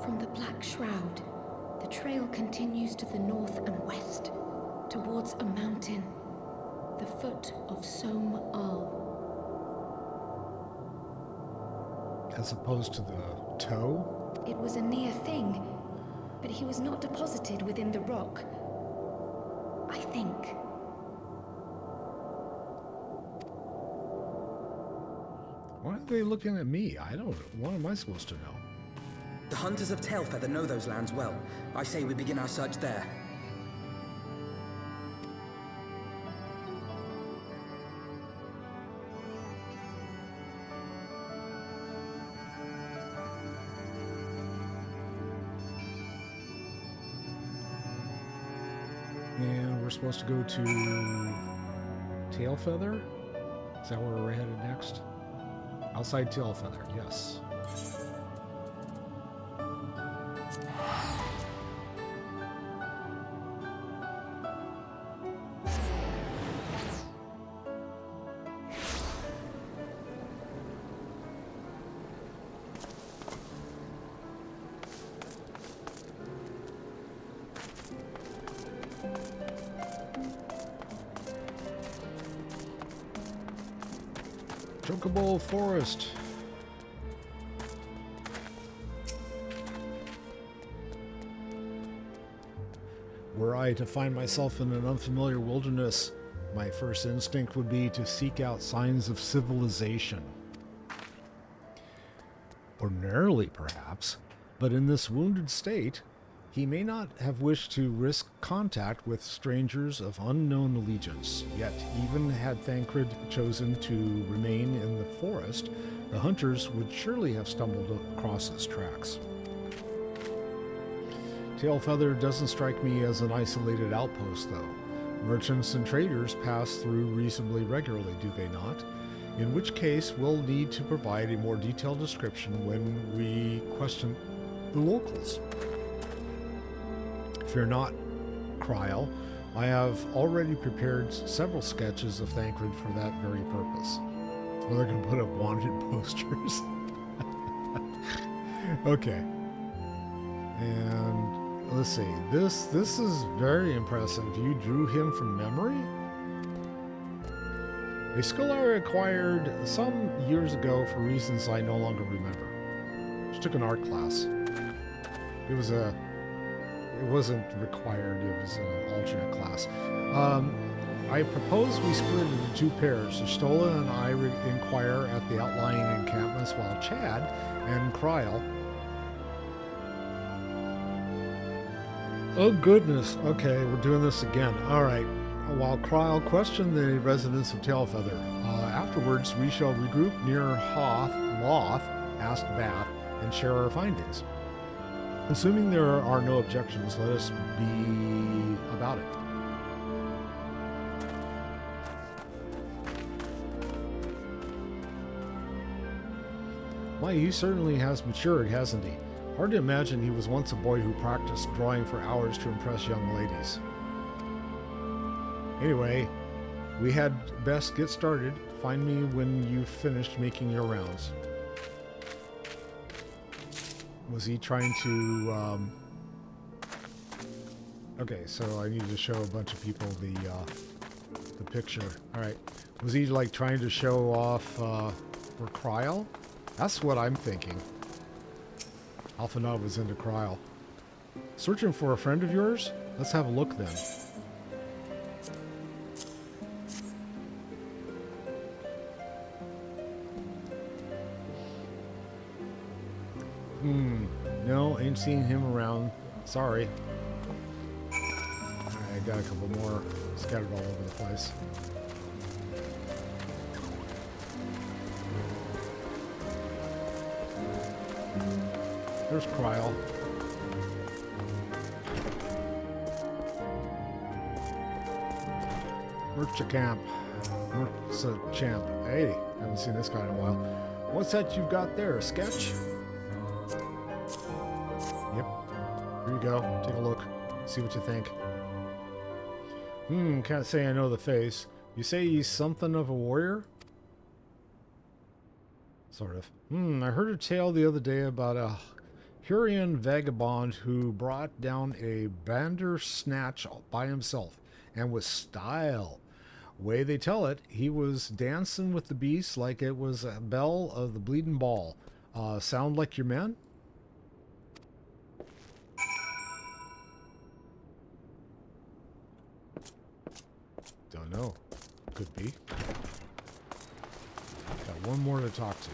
From the Black Shroud, the trail continues to the north and west, towards a mountain, the foot of Som Al. As opposed to the toe? It was a near thing, but he was not deposited within the rock. I think. Why are they looking at me? What am I supposed to know? The hunters of Tailfeather know those lands well. I say we begin our search there. And we're supposed to go to Tailfeather? Is that where we're headed next? Outside Tailfeather, yes. Chocobo Forest. Were I to find myself in an unfamiliar wilderness, my first instinct would be to seek out signs of civilization. Ordinarily, perhaps, but in this wounded state, he may not have wished to risk contact with strangers of unknown allegiance. Yet, even had Thancred chosen to remain in the forest, the hunters would surely have stumbled across his tracks. Tailfeather doesn't strike me as an isolated outpost, though. Merchants and traders pass through reasonably regularly, do they not? In which case, we'll need to provide a more detailed description when we question the locals. Fear not, Kryl. I have already prepared several sketches of Thancred for that very purpose. Well, they're going to put up wanted posters. Okay. And let's see. This is very impressive. You drew him from memory? A skill I acquired some years ago for reasons I no longer remember. Just took an art class. It wasn't required, it was an alternate class. I propose we split into two pairs. Stola and I inquire at the outlying encampments while Chad and Kryl. Oh goodness, okay, we're doing this again. Alright, while Kryl questioned the residents of Tailfeather. Afterwards, we shall regroup near Loth, asked Bath, and share our findings. Assuming there are no objections, let us be about it. Why, he certainly has matured, hasn't he? Hard to imagine he was once a boy who practiced drawing for hours to impress young ladies. Anyway, we had best get started. Find me when you've finished making your rounds. Was he trying to, okay, so I need to show a bunch of people the picture. Alright. Was he, like, trying to show off, for Kryl? That's what I'm thinking. Alphanov was into Kryl. Searching for a friend of yours? Let's have a look then. No, ain't seeing him around. Sorry. I got a couple more scattered all over the place. There's Kryl. Merchant Champ. Hey, haven't seen this guy in a while. What's that you've got there? A sketch? Yep. Here you go. Take a look. See what you think. Can't say I know the face. You say he's something of a warrior? Sort of. I heard a tale the other day about a Hurrian vagabond who brought down a Bandersnatch by himself, and with style. Way they tell it, he was dancing with the beast like it was a bell of the bleeding ball. Sound like your man? Don't know. Could be. Got one more to talk to.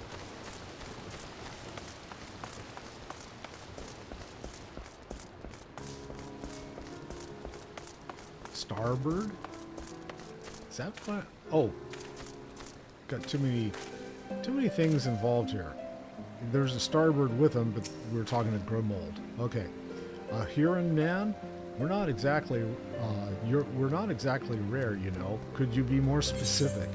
Starbird? Is that what? Oh, got too many things involved here. There's a Starbird with him, but we're talking to Grimold. Okay, Huron man, we're not exactly rare, you know. Could you be more specific?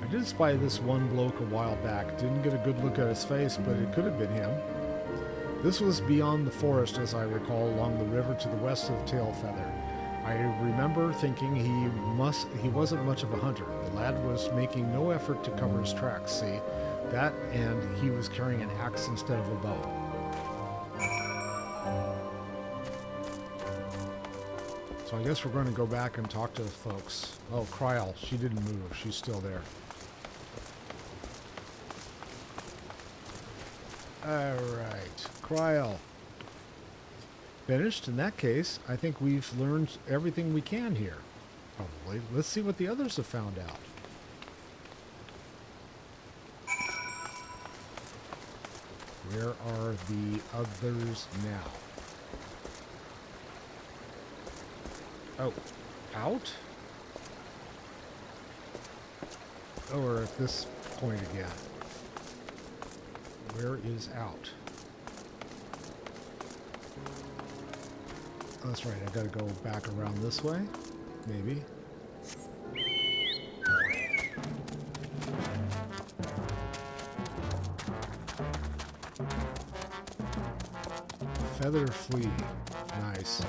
I did spy this one bloke a while back. Didn't get a good look at his face, but it could have been him. This was beyond the forest, as I recall, along the river to the west of Tailfeather. I remember thinking he wasn't much of a hunter. The lad was making no effort to cover his tracks, see? That, and he was carrying an axe instead of a bow. So I guess we're going to go back and talk to the folks. Oh, Kryl, she didn't move. She's still there. Alright, Kryl. Finished? In that case, I think we've learned everything we can here. Probably. Let's see what the others have found out. Where are the others now? Oh, out? Or at this point again. Where is out? Oh, that's right, I gotta go back around this way, maybe. Feather flea. Nice.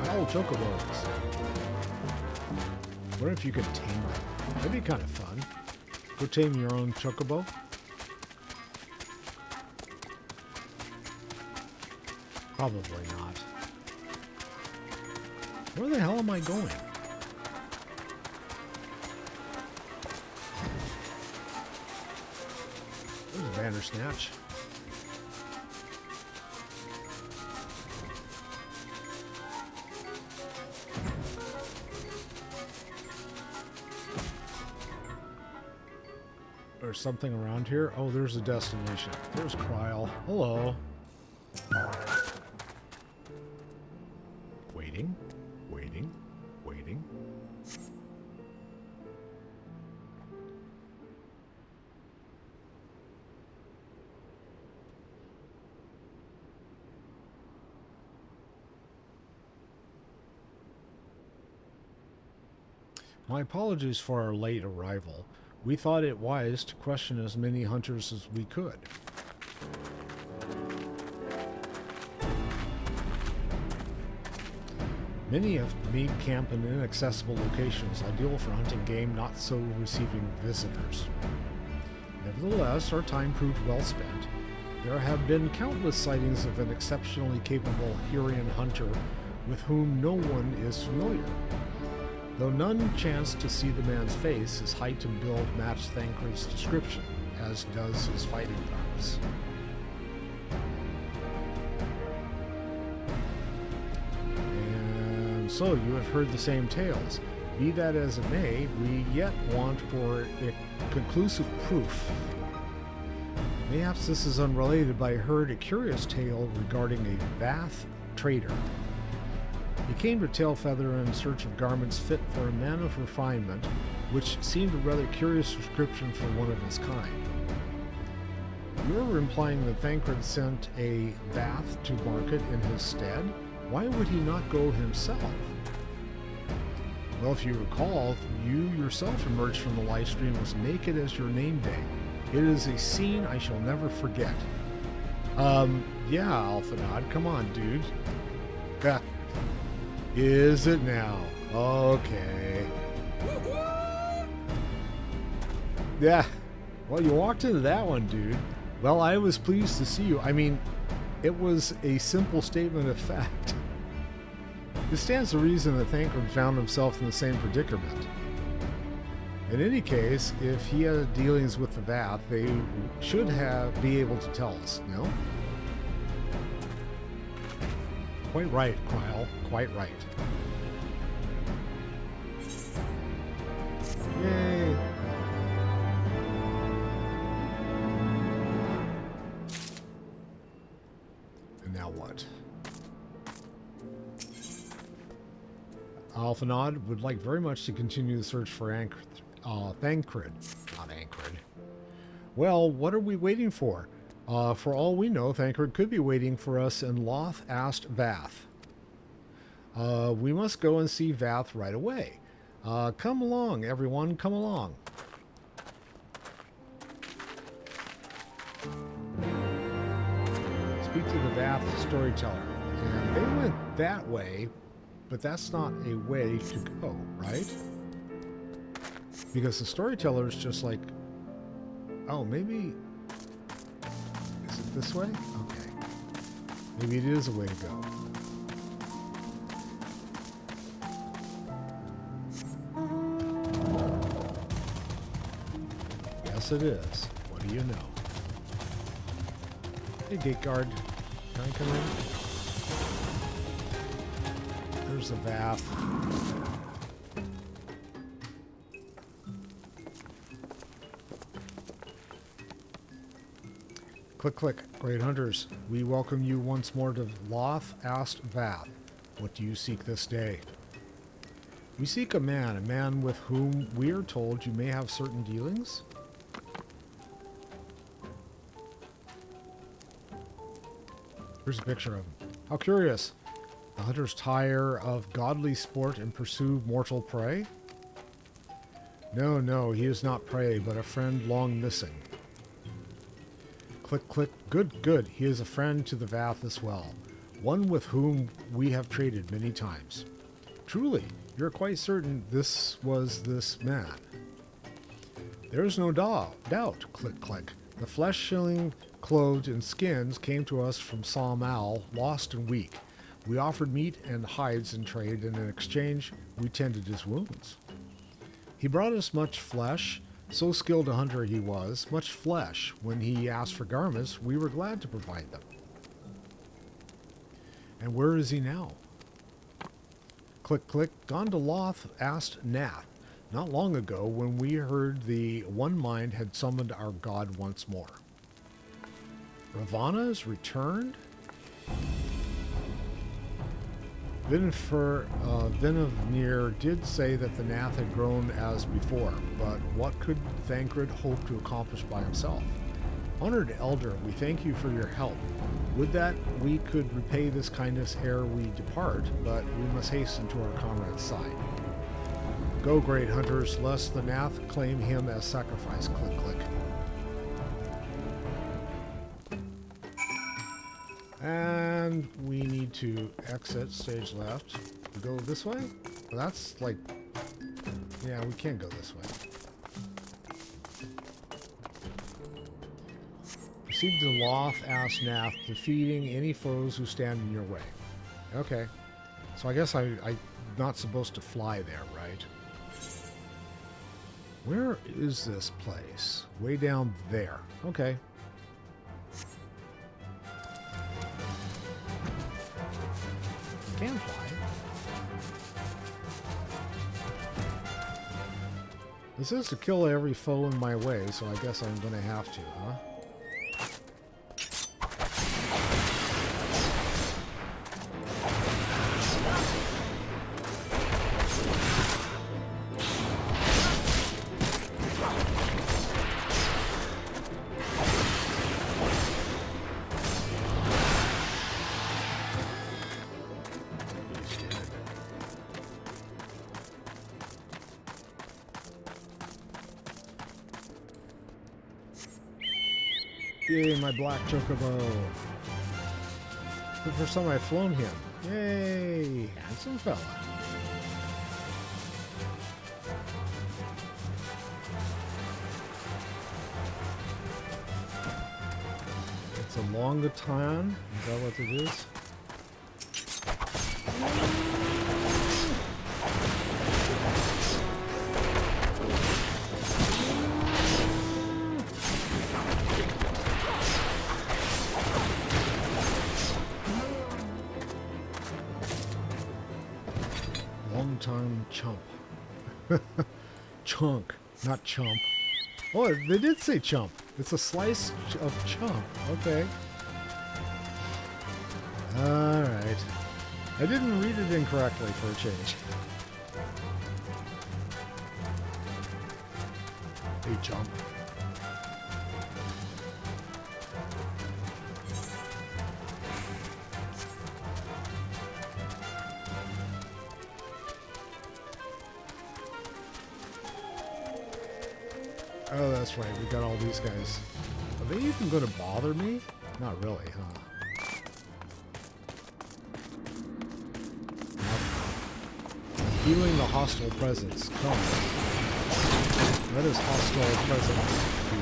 Wow, chocobos. What if you could tame them? That'd be kind of fun. Go tame your own chocobo. Probably not. Where the hell am I going? There's a Bandersnatch. There's something around here. Oh, there's a destination. There's Kryl. Hello. Waiting, waiting, waiting. My apologies for our late arrival. We thought it wise to question as many hunters as we could. Many have made camp in inaccessible locations, ideal for hunting game, not so receiving visitors. Nevertheless, our time proved well spent. There have been countless sightings of an exceptionally capable Hurrian hunter with whom no one is familiar. Though none chanced to see the man's face, his height and build matched Thancred's description, as does his fighting prowess. And so you have heard the same tales. Be that as it may, we yet want for a conclusive proof. Mayhaps this is unrelated, but I heard a curious tale regarding a Bath trader. He came to Tailfeather in search of garments fit for a man of refinement, which seemed a rather curious description for one of his kind. You're implying that Thancred sent a Bath to market in his stead? Why would he not go himself? Well, if you recall, you yourself emerged from the live stream as naked as your name day. It is a scene I shall never forget. Yeah, Alphanod, come on, dude. Is it now? Okay. Yeah. Well, you walked into that one, dude. Well, I was pleased to see you. I mean, it was a simple statement of fact. It stands to reason that Thancred found himself in the same predicament. In any case, if he had dealings with the Bath, they should be able to tell us, no? Quite right, Kryl. Quite right. Yay! And now what? Alphanod would like very much to continue the search for Thancred. Not Ancred. Well, what are we waiting for? For all we know, Thancred could be waiting for us in Loth-Ast Vath. We must go and see Vath right away. Come along, everyone, come along. Speak to the Vath storyteller. And they went that way, but that's not a way to go, right? Because the storyteller is just like, oh, maybe... Is it this way? Okay. Maybe it is a way to go. Yes, it is. What do you know? Hey, gate guard. Can I come in? There's the Vath. Click, click. Great hunters, we welcome you once more to Loth Ast Vath. What do you seek this day? We seek a man with whom we are told you may have certain dealings? Here's a picture of him. How curious. The hunters tire of godly sport and pursue mortal prey? No, no, he is not prey, but a friend long missing. Click, click. Good, good. He is a friend to the Vath as well. One with whom we have traded many times. Truly, you're quite certain this was this man. There is no doubt. Click, click. The flesh-shilling, clothed in skins came to us from Sawmal, lost and weak. We offered meat and hides in trade, and in exchange, we tended his wounds. He brought us much flesh. So skilled a hunter he was, much flesh. When he asked for garments, we were glad to provide them. And where is he now? Click, click. Gone to Loth Ast Nath. Not long ago, when we heard the One Mind had summoned our god once more. Ravana's returned? Vinavnir did say that the Nath had grown as before, but what could Thancred hope to accomplish by himself? Honored Elder, we thank you for your help. Would that we could repay this kindness ere we depart, but we must hasten to our comrade's side. Go, great hunters, lest the Nath claim him as sacrifice. Click, click. And we need to exit stage left. Go this way? Well, that's like... Yeah, we can go this way. Proceed to Loth Ast Nath, defeating any foes who stand in your way. Okay. So I guess I'm not supposed to fly there, right? Where is this place? Way down there. Okay. Can fly. This is to kill every foe in my way, so I guess I'm gonna have to, huh? Yay, my black chocobo. The first time I've flown him. Yay, handsome fella. It's a longaton. Is that what it is? Long-time chump. Chunk, not chump. Oh, they did say chump. It's a slice of chump. Okay. Alright. I didn't read it incorrectly for a change. Hey, chump. Oh, that's right. We got all these guys. Are they even going to bother me? Not really, huh? Healing the hostile presence. Come. Let his hostile presence be.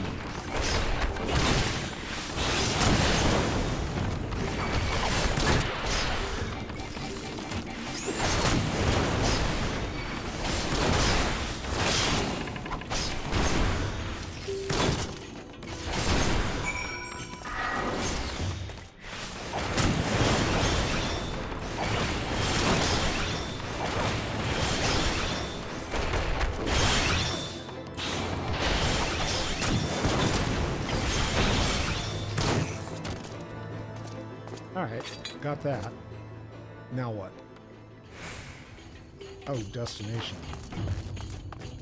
Alright, got that. Now what? Oh, destination.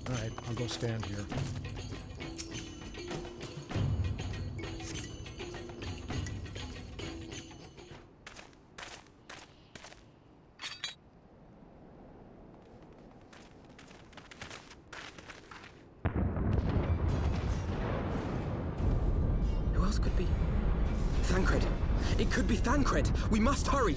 Alright, I'll go stand here. Who else could be? Thancred! It could be Thancred! We must hurry!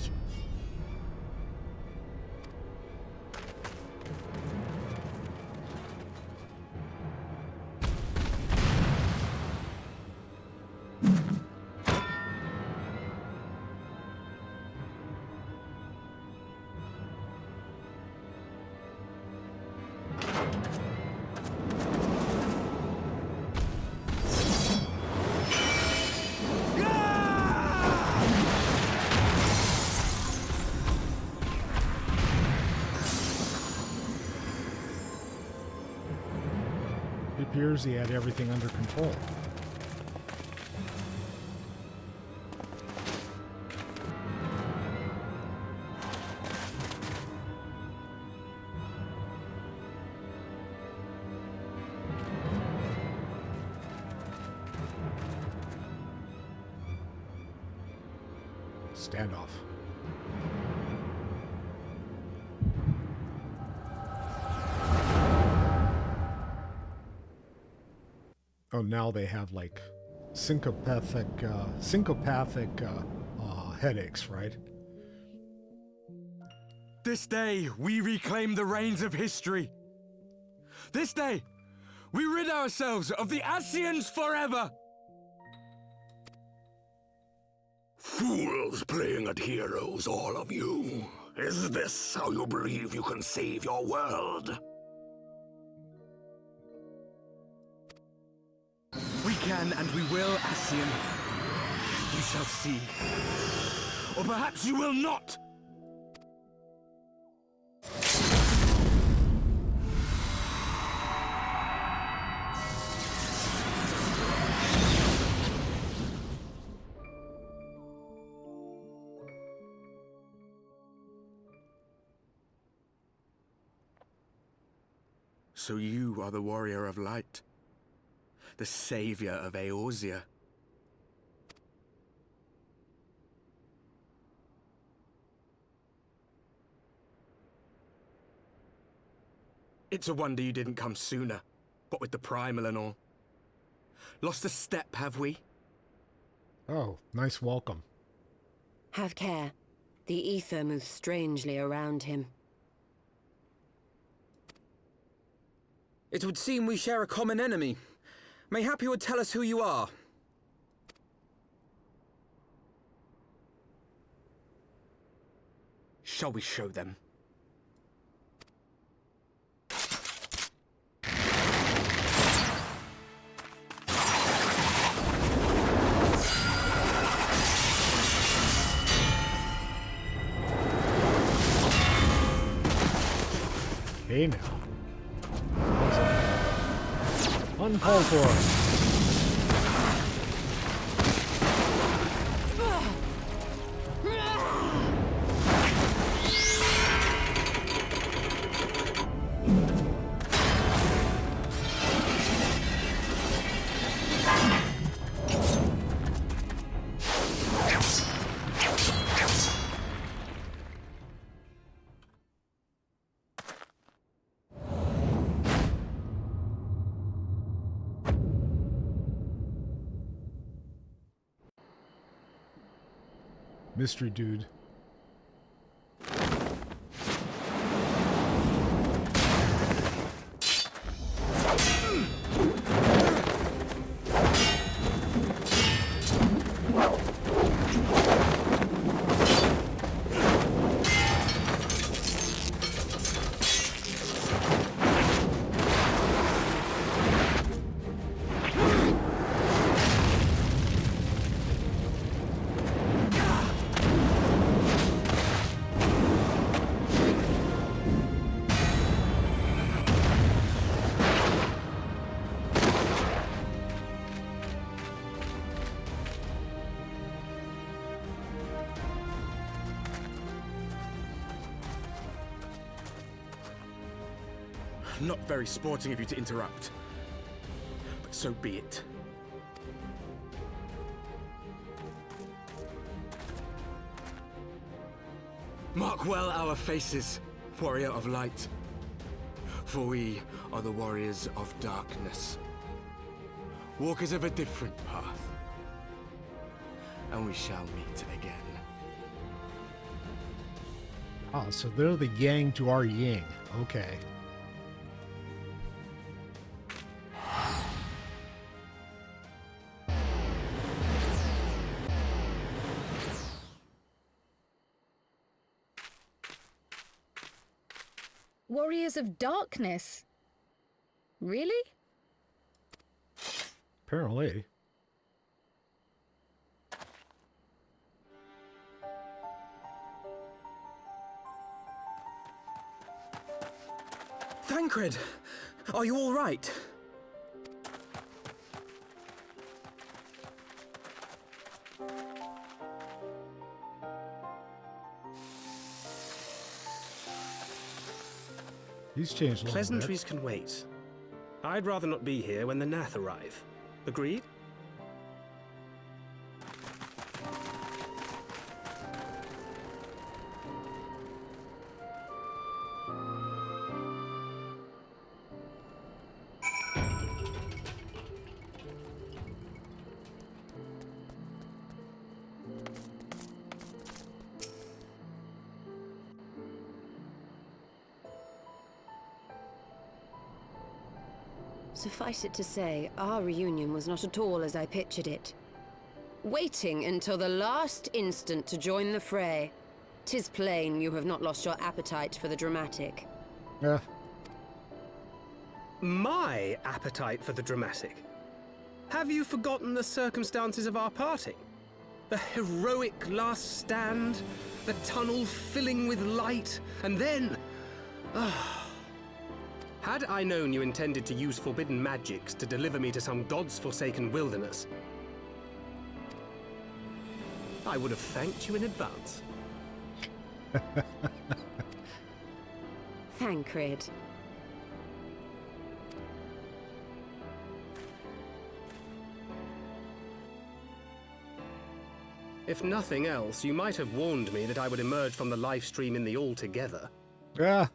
It appears he had everything under control. Standoff. Oh, now they have like syncopathic headaches, right? This day, we reclaim the reins of history. This day, we rid ourselves of the Ascians forever. Fools playing at heroes, all of you. Is this how you believe you can save your world? We can and we will, Ascian. You shall see. Or perhaps you will not! So you are the warrior of light, the savior of Eorzea. It's a wonder you didn't come sooner, what with the primal and all. Lost a step, have we? Oh, nice welcome. Have care. The ether moves strangely around him. It would seem we share a common enemy. Mayhap you would tell us who you are. Shall we show them? Hey now. Uncalled for. Mystery dude. Not very sporting of you to interrupt. But so be it. Mark well our faces, warrior of light. For we are the warriors of darkness. Walkers of a different path. And we shall meet again. Ah, so they're the yang to our yin. Okay. Warriors of Darkness? Really? Apparently. Thancred! Are you all right? He's changed a little bit. Pleasantries can wait. I'd rather not be here when the Nath arrive. Agreed? Suffice it to say, our reunion was not at all as I pictured it. Waiting until the last instant to join the fray. 'Tis plain you have not lost your appetite for the dramatic. Yeah. My appetite for the dramatic? Have you forgotten the circumstances of our parting? The heroic last stand, the tunnel filling with light, and then... Had I known you intended to use forbidden magics to deliver me to some god's-forsaken wilderness, I would have thanked you in advance. Thancred. If nothing else, you might have warned me that I would emerge from the live stream in the all-together. Yeah.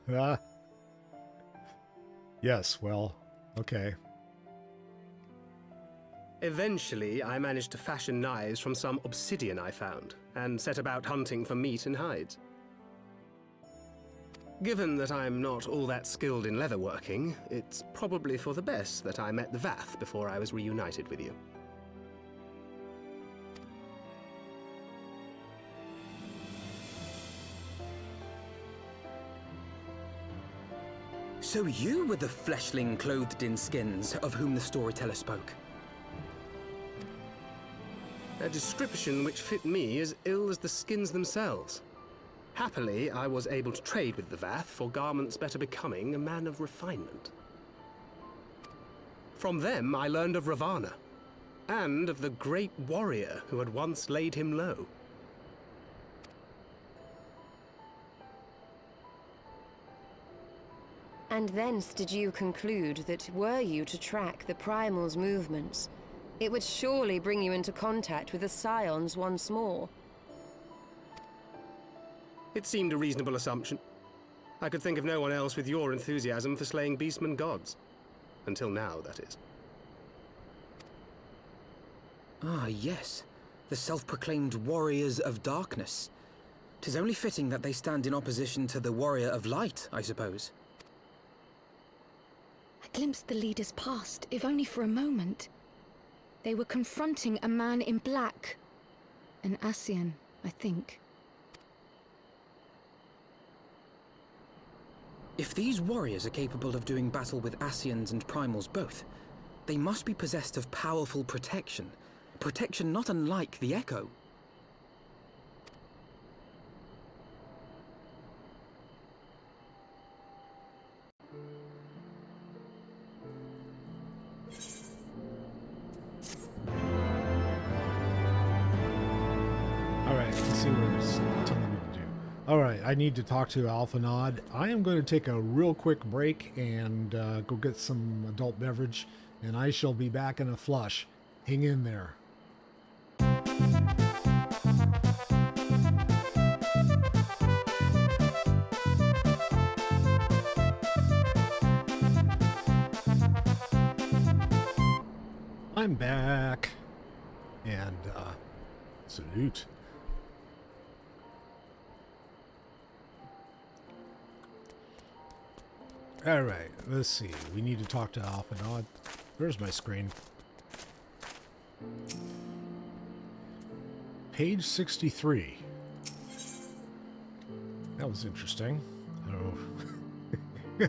Yes, well, okay. Eventually, I managed to fashion knives from some obsidian I found, and set about hunting for meat and hides. Given that I'm not all that skilled in leatherworking, it's probably for the best that I met the Vath before I was reunited with you. So you were the fleshling clothed in skins of whom the storyteller spoke? A description which fit me as ill as the skins themselves. Happily, I was able to trade with the Vath for garments better becoming a man of refinement. From them, I learned of Ravana, and of the great warrior who had once laid him low. And thence did you conclude that were you to track the Primal's movements, it would surely bring you into contact with the Scions once more? It seemed a reasonable assumption. I could think of no one else with your enthusiasm for slaying beastmen gods. Until now, that is. Ah, yes. The self-proclaimed Warriors of Darkness. 'Tis only fitting that they stand in opposition to the Warrior of Light, I suppose. I glimpsed the leaders past, if only for a moment. They were confronting a man in black. An Ascian, I think. If these warriors are capable of doing battle with Ascians and Primals both, they must be possessed of powerful protection. Protection not unlike the Echo. Alright, let's see what it's telling me to do. All right, I need to talk to Alphanod. I am going to take a real quick break and go get some adult beverage, and I shall be back in a flush. Hang in there. I'm back, and salute. All right, let's see. We need to talk to Alphanod. Where's my screen? Page 63. That was interesting. Oh.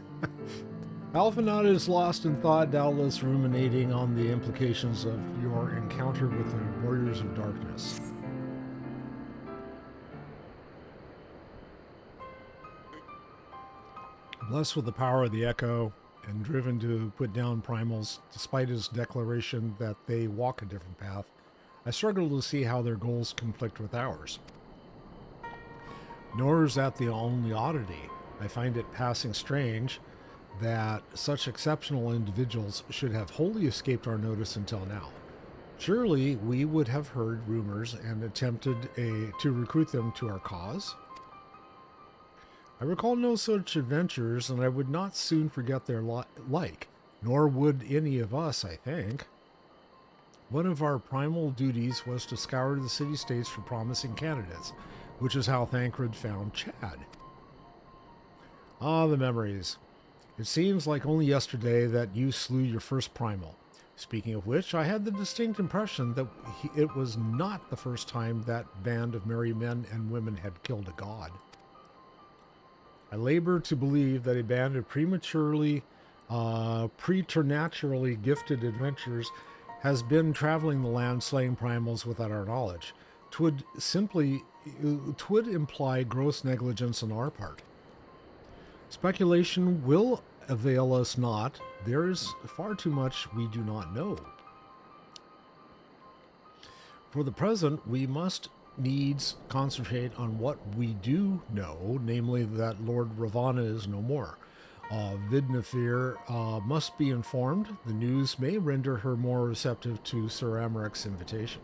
Alphanod is lost in thought, doubtless ruminating on the implications of your encounter with the Warriors of Darkness. Blessed with the power of the Echo and driven to put down primals, despite his declaration that they walk a different path, I struggle to see how their goals conflict with ours. Nor is that the only oddity. I find it passing strange that such exceptional individuals should have wholly escaped our notice until now. Surely we would have heard rumors and attempted to recruit them to our cause? I recall no such adventures, and I would not soon forget their like, nor would any of us, I think. One of our primal duties was to scour the city-states for promising candidates, which is how Thancred found Chad. Ah, the memories. It seems like only yesterday that you slew your first primal. Speaking of which, I had the distinct impression that it was not the first time that band of merry men and women had killed a god. I labor to believe that a band of preternaturally gifted adventurers has been traveling the land slaying primals without our knowledge. 'Twould imply gross negligence on our part. Speculation will avail us not. There is far too much we do not know. For the present, we must needs concentrate on what we do know, namely that Lord Ravana is no more. Vidnafir must be informed. The news may render her more receptive to Sir Amaric's invitation.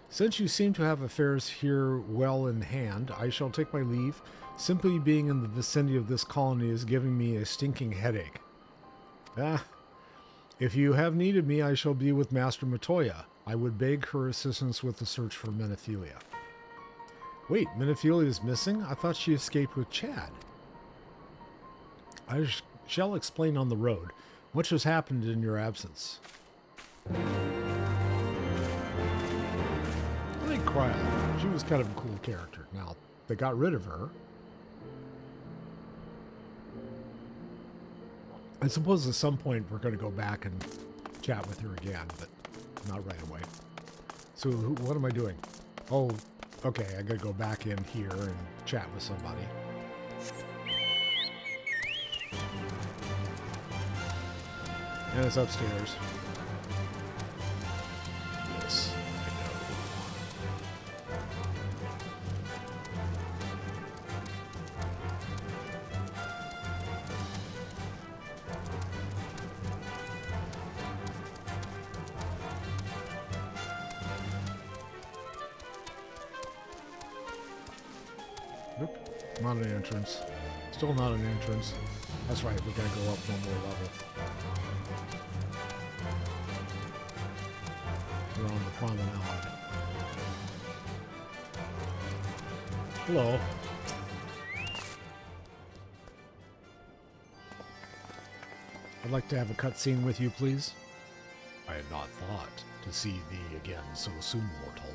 Since you seem to have affairs here well in hand, I shall take my leave. Simply being in the vicinity of this colony is giving me a stinking headache. If you have needed me, I shall be with Master Matoya. I would beg her assistance with the search for Menophelia. Wait, Menophelia is missing? I thought she escaped with Chad. I shall explain on the road. Much has happened in your absence. I think Kryla. She was kind of a cool character. Now, they got rid of her. I suppose at some point we're going to go back and chat with her again, but not right away. So what am I doing? Oh, okay, I gotta go back in here and chat with somebody. And it's upstairs. Yes, Nope, not an entrance. Still not an entrance. That's right, we gotta go up one more level. We're on the promenade. Hello. I'd like to have a cutscene with you, please. I had not thought to see thee again so soon, mortal.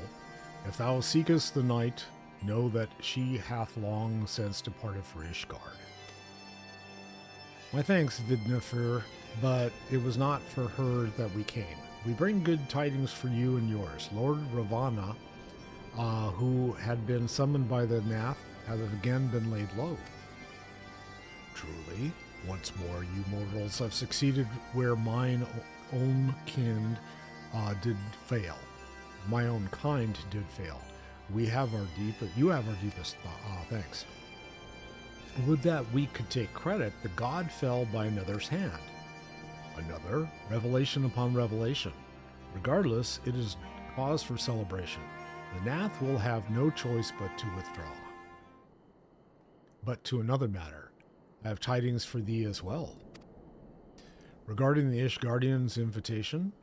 If thou seekest the night, know that she hath long since departed for Ishgard. My thanks, Vidnafir, but it was not for her that we came. We bring good tidings for you and yours. Lord Ravana, who had been summoned by the Nath, hath again been laid low. Truly, once more you mortals have succeeded where mine own kind did fail. My own kind did fail. you have our deepest thanks. Would that we could take credit, the god fell by another's hand. Another, revelation upon revelation. Regardless, it is cause for celebration. The Nath will have no choice but to withdraw. But to another matter, I have tidings for thee as well. Regarding the Ishgardian's invitation,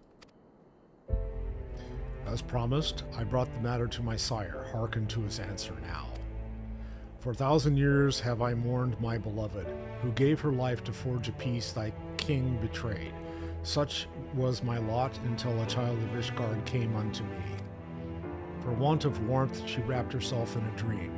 as promised, I brought the matter to my sire. Hearken to his answer now. For 1,000 years have I mourned my beloved, who gave her life to forge a peace thy king betrayed. Such was my lot until a child of Ishgard came unto me. For want of warmth she wrapped herself in a dream.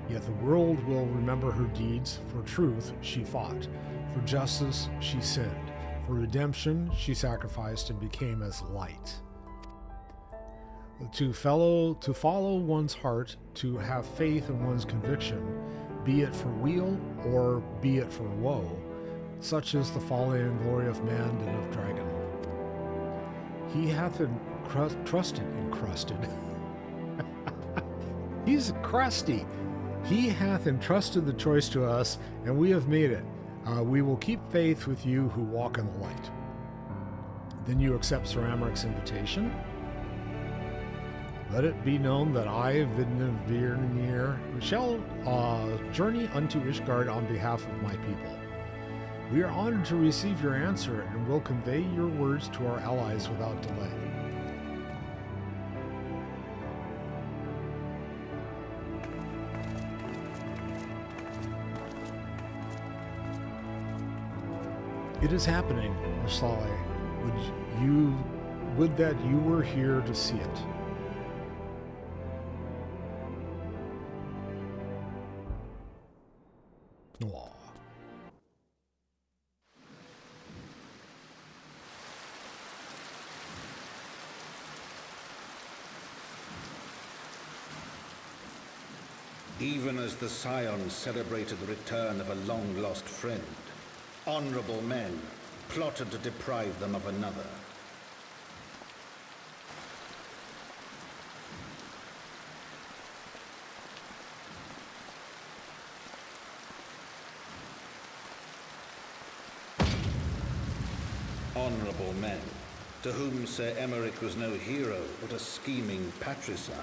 Yet the world will remember her deeds. For truth she fought. For justice she sinned. For redemption she sacrificed and became as light. To follow one's heart, to have faith in one's conviction, be it for weal or be it for woe, such is the folly and glory of man and of dragon. He hath encrusted. He's crusty. He hath entrusted the choice to us, and we have made it. We will keep faith with you who walk in the light. Then you accept Sir Amaric's invitation. Let it be known that I, Vidnir, shall journey unto Ishgard on behalf of my people. We are honored to receive your answer and will convey your words to our allies without delay. It is happening, Maslale. Would that you were here to see it. Aww. Even as the Scions celebrated the return of a long-lost friend, honorable men plotted to deprive them of another. Honorable men, to whom Sir Emeric was no hero, but a scheming patricide.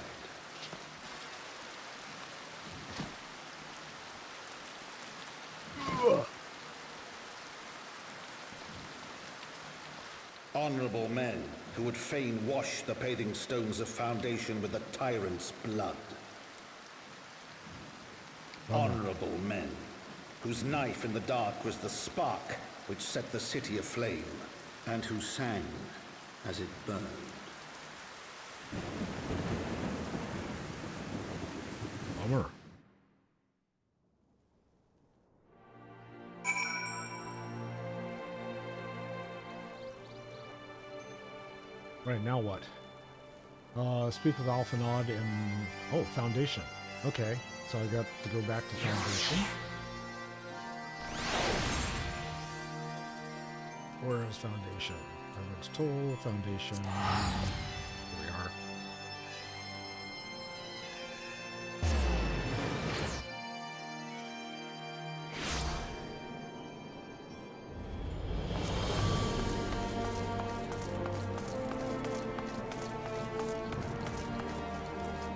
Honorable men who would fain wash the paving stones of foundation with the tyrant's blood. Honorable men whose knife in the dark was the spark which set the city aflame, and who sang as it burned. Bummer. Right, now what? Speak with Alphanod and... Oh, Foundation. Okay, so I got to go back to Foundation. Where is Foundation? Everyone's Toll, Foundation. Here we are.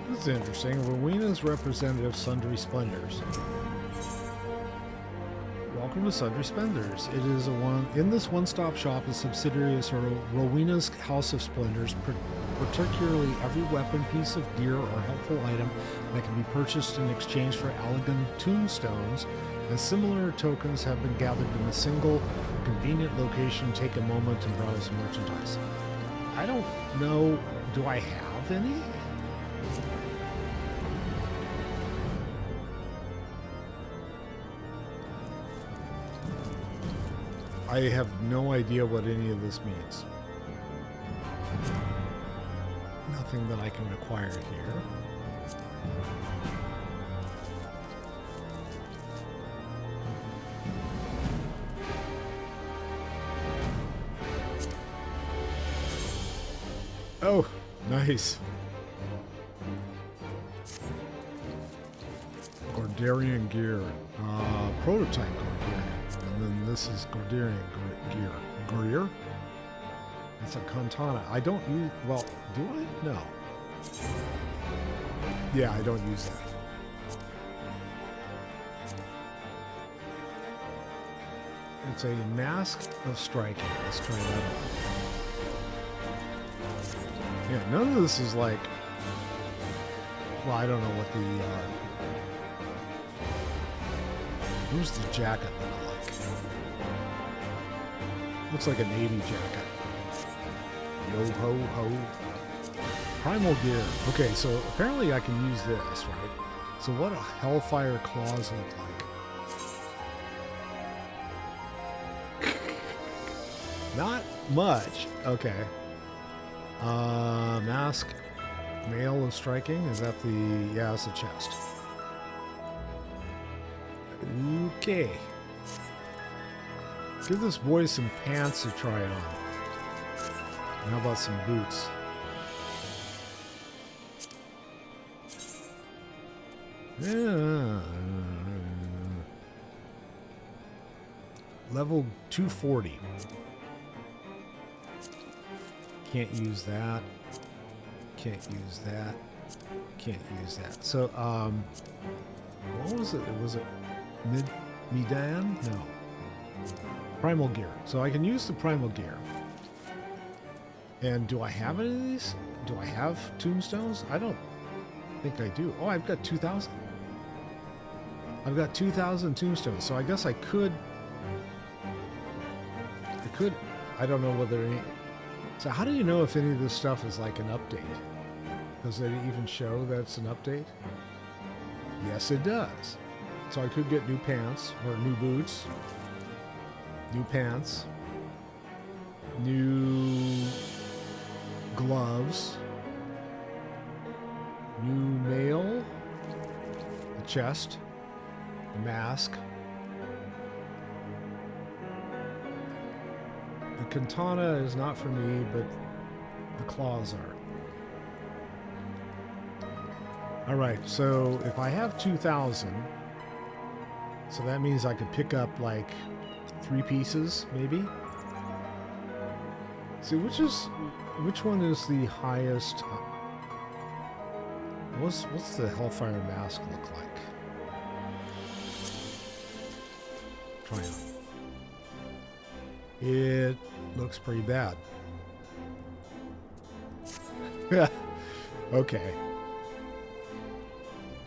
This is interesting. Rowena's representative, Sundry Splendors. Welcome to Sundry Splendors. It is in this one-stop shop, a subsidiary of Rowena's House of Splendors, particularly every weapon, piece of gear, or helpful item that can be purchased in exchange for elegant tombstones and similar tokens have been gathered in a single convenient location. Take a moment and browse the merchandise. I don't know. Do I have any? I have no idea what any of this means. Nothing that I can acquire here. Oh, nice. Gordarian gear. Prototype Gordarian. And then this is Gordarian gear. Gear? It's a katana. I don't use... Well, do I? No. Yeah, I don't use that. It's a mask of striking. Let's try that out. Yeah, none of this is like... Well, I don't know what the... Who's the jacket look like? Looks like a Navy jacket. Yo ho ho. Primal gear. Okay, so apparently I can use this, right? So what do Hellfire claws look like? Not much. Okay. Mask. Mail of striking. Is that the... Yeah, it's the chest. Okay. Let's give this boy some pants to try on. And how about some boots? Yeah. Level 240. Can't use that. Can't use that. Can't use that. So, what was it? Was it Midan? No. Primal gear. So I can use the primal gear. And do I have any of these? Do I have tombstones? I don't think I do. Oh, I've got 2,000. I've got 2,000 tombstones. So I guess I could... I don't know whether any... So how do you know if any of this stuff is like an update? Does it even show that it's an update? Yes, it does. So I could get new pants, or new boots, new pants, new gloves, new mail, the chest, the mask. The katana is not for me, but the claws are. Alright, so if I have 2,000, so that means I could pick up like 3 pieces, maybe? See, which one is the highest? What's the Hellfire mask look like? Try it. It looks pretty bad. Okay.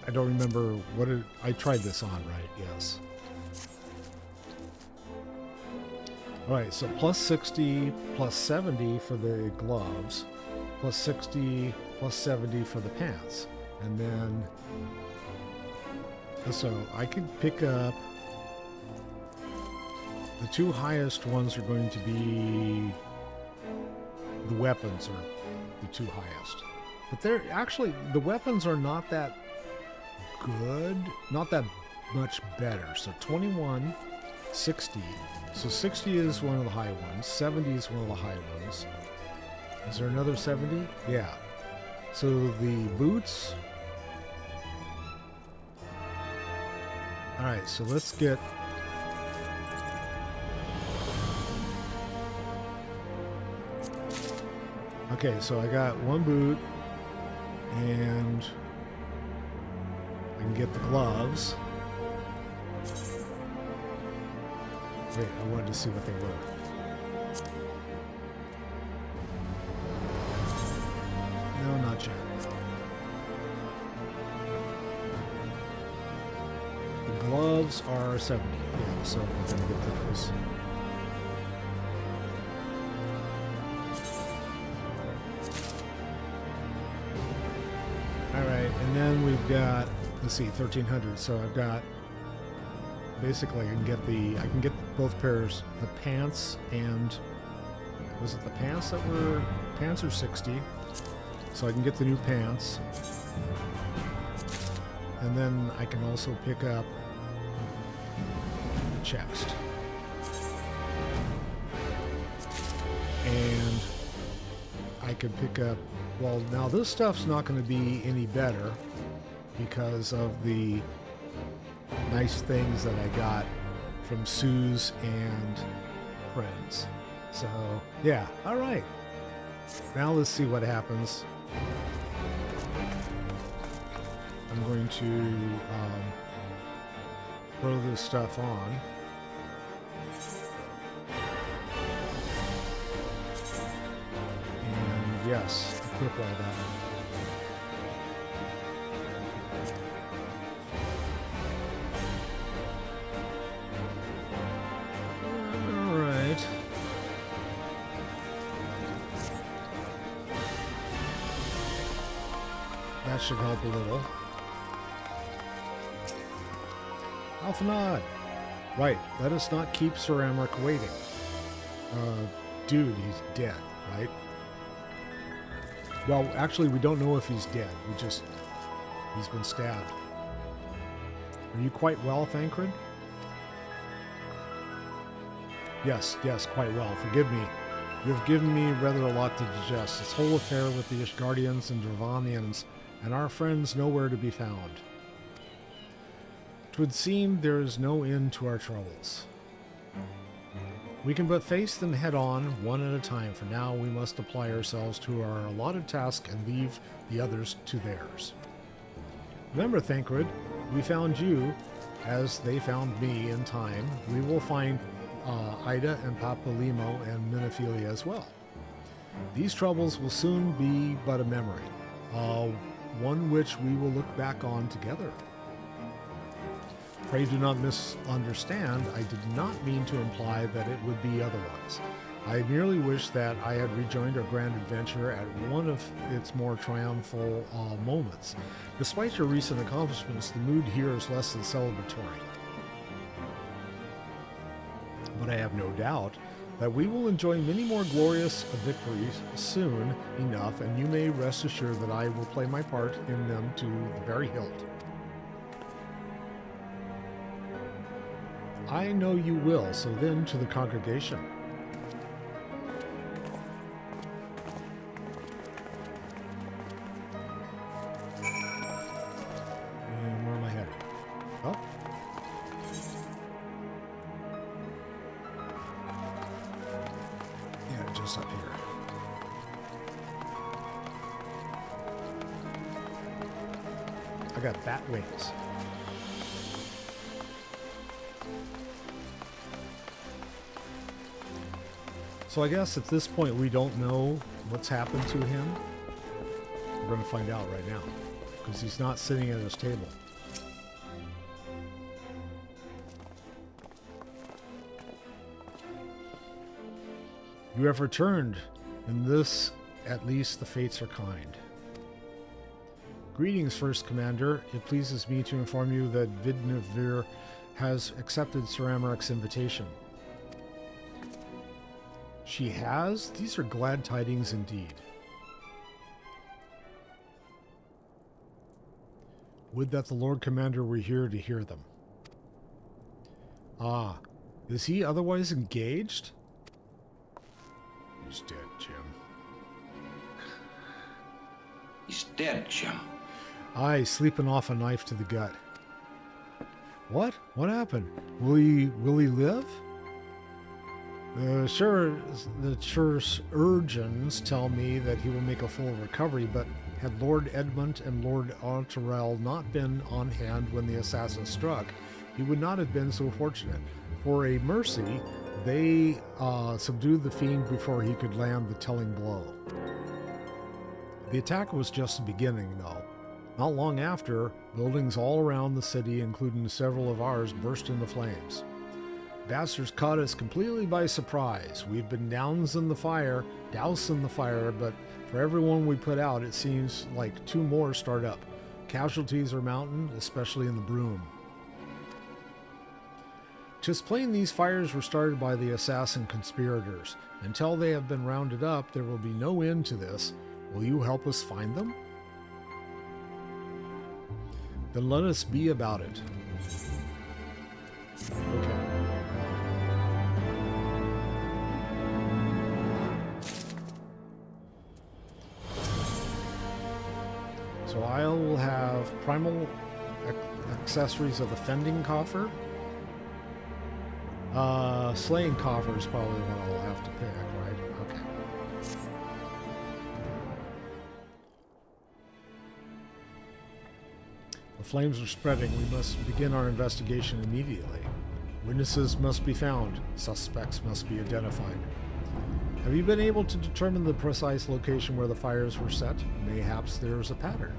I don't remember what it... I tried this on, right? Yes. Alright, so plus 60, plus 70 for the gloves, plus 60, plus 70 for the pants. And then... So I could pick up... The 2 highest ones are going to be... The weapons are the 2 highest. But they're actually... The weapons are not that good. Not that much better. So 21, 60. So 60 is one of the high ones. 70 is one of the high ones. Is there another 70? Yeah. So the boots... Alright, so let's get... Okay, so I got 1 boot, and I can get the gloves. Wait, I wanted to see what they were. No, not yet. The gloves are 70. Yeah, so I'm gonna get those. Alright, and then we've got, let's see, 1,300. So I've got, basically I can get both pairs, the pants and, was it the pants that were, pants are 60. So I can get the new pants. And then I can also pick up the chest. And I could pick up, well, now this stuff's not going to be any better because of the nice things that I got from Sue's and friends. So, yeah, all right. Now let's see what happens. I'm going to throw this stuff on. And yes, equip all that. All right. That should help a little. Alphanod! Right, let us not keep Sir Amric waiting. Dude, he's dead, right? Well, actually, we don't know if he's dead. He's been stabbed. Are you quite well, Thancred? Yes, quite well. Forgive me. You have given me rather a lot to digest. This whole affair with the Ishgardians and Dravanians, and our friends nowhere to be found. 'Twould seem there is no end to our troubles. We can but face them head on, one at a time. For now, we must apply ourselves to our allotted task and leave the others to theirs. Remember, Thancred, we found you, as they found me in time. We will find Ida and Papalimo and Minophilia as well. These troubles will soon be but a memory, one which we will look back on together. Pray do not misunderstand. I did not mean to imply that it would be otherwise. I merely wish that I had rejoined our grand adventure at one of its more triumphal moments. Despite your recent accomplishments, the mood here is less than celebratory. But I have no doubt that we will enjoy many more glorious victories soon enough, and you may rest assured that I will play my part in them to the very hilt. I know you will, so then to the congregation. And where am I headed? Oh. Yeah, just up here. I got bat wings. So I guess at this point we don't know what's happened to him. We're going to find out right now, because he's not sitting at his table. You have returned. In this, at least, the fates are kind. Greetings, First Commander. It pleases me to inform you that Vidnavir has accepted Sir Amaric's invitation. She has? These are glad tidings indeed. Would that the Lord Commander were here to hear them. Ah, is he otherwise engaged? He's dead, Jim. He's dead, Jim. Aye, sleeping off a knife to the gut. What? What happened? Will he live? The surgeons tell me that he will make a full recovery, but had Lord Edmund and Lord Autorel not been on hand when the assassin struck, he would not have been so fortunate. For a mercy, they subdued the fiend before he could land the telling blow. The attack was just the beginning, though. Not long after, buildings all around the city, including several of ours, burst into flames. Bastards caught us completely by surprise. We've been doused in the fire, but for everyone we put out, it seems like 2 more start up. Casualties are mounting, especially in the Broom. 'Tis plain these fires were started by the assassin conspirators. Until they have been rounded up, there will be no end to this. Will you help us find them? Then let us be about it. Okay. So I will have Primal accessories of the fending coffer. Slaying coffer is probably what I'll have to pick, right? Okay. The flames are spreading. We must begin our investigation immediately. Witnesses must be found. Suspects must be identified. Have you been able to determine the precise location where the fires were set? Mayhaps there is a pattern.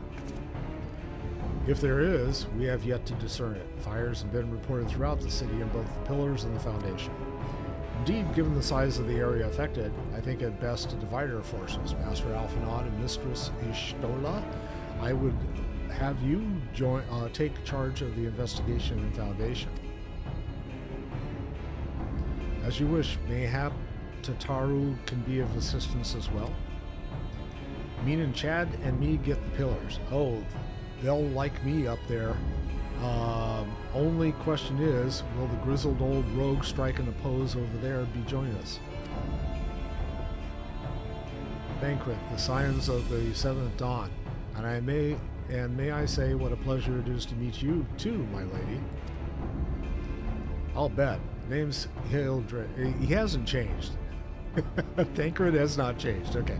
If there is, we have yet to discern it. Fires have been reported throughout the city in both the pillars and the foundation. Indeed, given the size of the area affected, I think it best to divide our forces. Master Alphanod and Mistress Ishtola, I would have you take charge of the investigation and foundation. As you wish. Mayhap Tataru can be of assistance as well. Mean and Chad and me get the pillars. Oh, they'll like me up there. Only question is, will the grizzled old rogue striking a pose over there be joining us? Banquet, the scions of the seventh dawn, and may I say what a pleasure it is to meet you too, my lady. I'll bet. Name's Hildred. He hasn't changed. Tancred has not changed. Okay.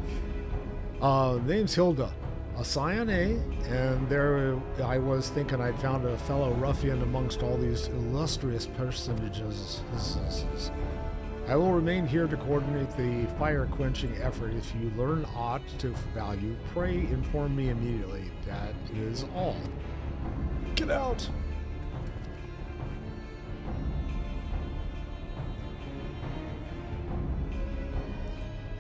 Name's Hilda. A scion, eh? And there I was thinking I'd found a fellow ruffian amongst all these illustrious personages. I will remain here to coordinate the fire-quenching effort. If you learn aught to value, pray inform me immediately. That is all. Get out!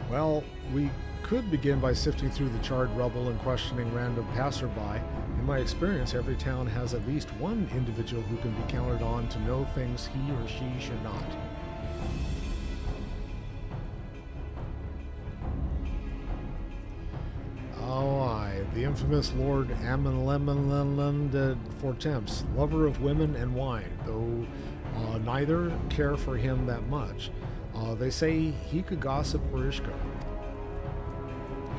Well, we could begin by sifting through the charred rubble and questioning random passerby. In my experience, every town has at least one individual who can be counted on to know things he or she should not. Oh, aye, the infamous Lord Amanlemanland de Fortemps, lover of women and wine, though neither care for him that much. They say he could gossip for Ishka.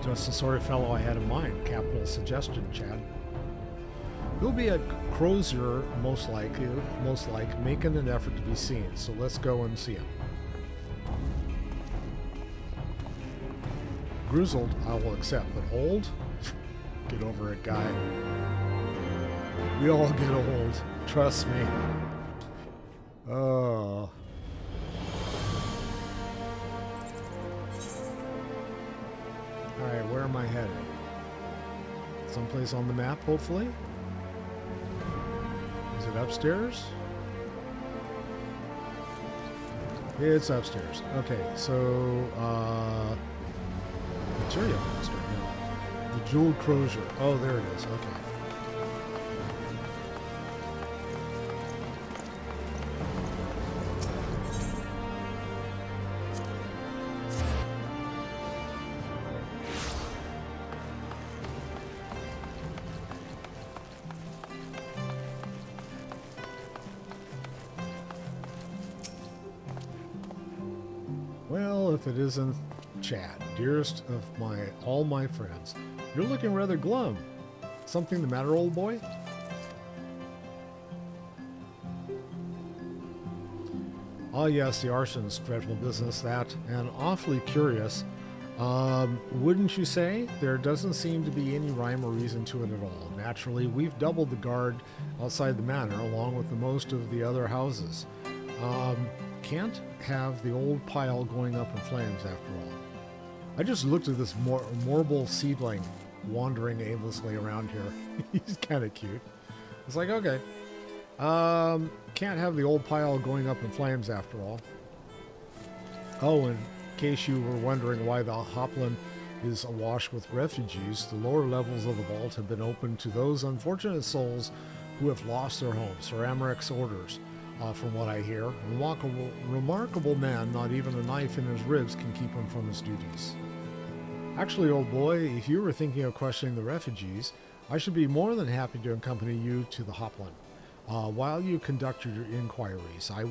Just the sort of fellow I had in mind. Capital suggestion, Chad. He'll be at Crozier, most like, making an effort to be seen. So let's go and see him. Grizzled, I will accept, but old? Get over it, guy. We all get old. Trust me. Oh. Alright, where am I headed? Someplace on the map, hopefully? Is it upstairs? It's upstairs. Okay, so, Material Master, no. The Jeweled Crozier. Oh, there it is, okay. Well, if it isn't Chad, dearest of all my friends. You're looking rather glum. Something the matter, old boy? Ah, yes, the arson's dreadful business, that, and awfully curious. Wouldn't you say? There doesn't seem to be any rhyme or reason to it at all. Naturally, we've doubled the guard outside the manor, along with the most of the other houses. Can't have the old pile going up in flames after all. I just looked at this mortal seedling wandering aimlessly around here. He's kind of cute. It's like, okay. Can't have the old pile going up in flames after all. Oh, in case you were wondering why the Hopland is awash with refugees, the lower levels of the vault have been opened to those unfortunate souls who have lost their homes. Sir Amarek's orders. From what I hear. Remarkable man, not even a knife in his ribs can keep him from his duties. Actually, old boy, if you were thinking of questioning the refugees, I should be more than happy to accompany you to the Hopland. While you conduct your inquiries, I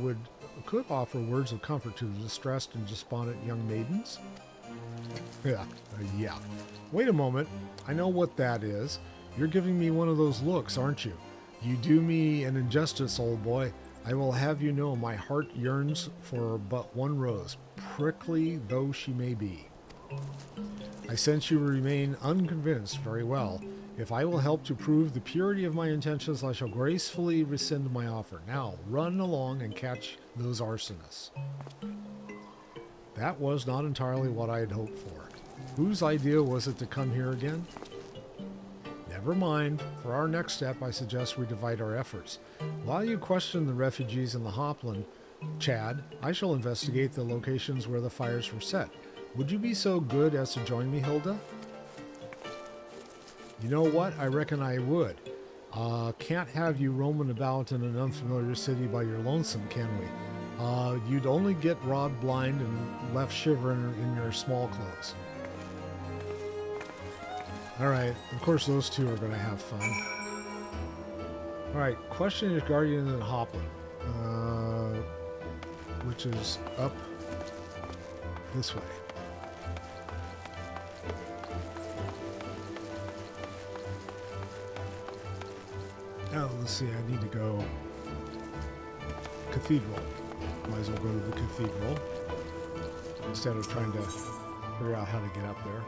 could offer words of comfort to the distressed and despondent young maidens. Yeah. Wait a moment. I know what that is. You're giving me one of those looks, aren't you? You do me an injustice, old boy. I will have you know my heart yearns for but one rose, prickly though she may be. I sense you remain unconvinced. Very well. If I will help to prove the purity of my intentions, I shall gracefully rescind my offer. Now, run along and catch those arsonists. That was not entirely what I had hoped for. Whose idea was it to come here again? Never mind. For our next step, I suggest we divide our efforts. While you question the refugees in the Hopland, Chad, I shall investigate the locations where the fires were set. Would you be so good as to join me, Hilda? You know what? I reckon I would. Can't have you roaming about in an unfamiliar city by your lonesome, can we? You'd only get robbed blind and left shivering in your small clothes. Alright, of course those two are going to have fun. Alright, question is Guardian and Hopland. Which is up this way. Oh, let's see, I need to go Cathedral. Might as well go to the Cathedral instead of trying to figure out how to get up there.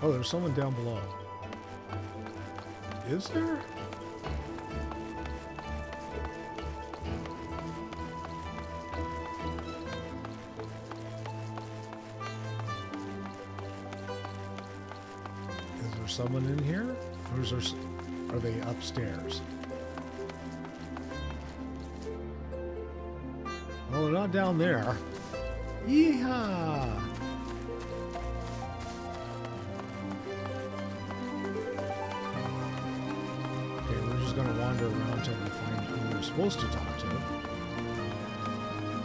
Oh, there's someone down below. Is there? Someone in here? Or is there, are they upstairs? Oh, they're not down there. Yeehaw! Okay, we're just gonna wander around till we find who we're supposed to talk to.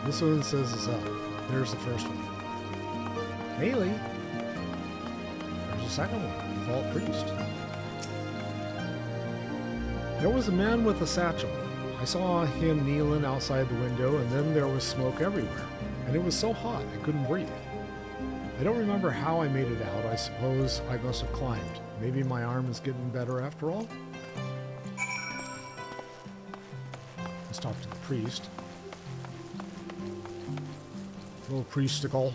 This one says it's up. There's the first one. Haley! There's the second one. Vault Priest. There was a man with a satchel. I saw him kneeling outside the window, and then there was smoke everywhere, and it was so hot I couldn't breathe. I don't remember how I made it out. I suppose I must have climbed. Maybe my arm is getting better after all? Let's talk to the priest. Little priesticle.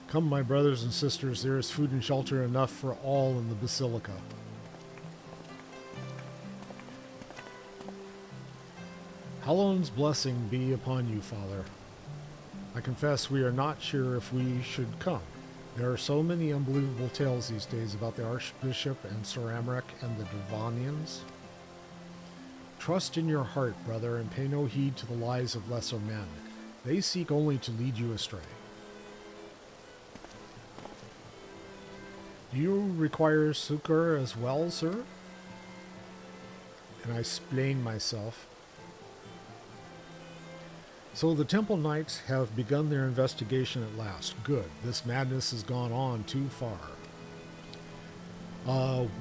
Come, my brothers and sisters, there is food and shelter enough for all in the Basilica. Hallow's blessing be upon you, Father. I confess we are not sure if we should come. There are so many unbelievable tales these days about the Archbishop and Sir Amric and the Devonians. Trust in your heart, brother, and pay no heed to the lies of lesser men. They seek only to lead you astray. Do you require succor as well, sir? And I explain myself. So the Temple Knights have begun their investigation at last. Good. This madness has gone on too far.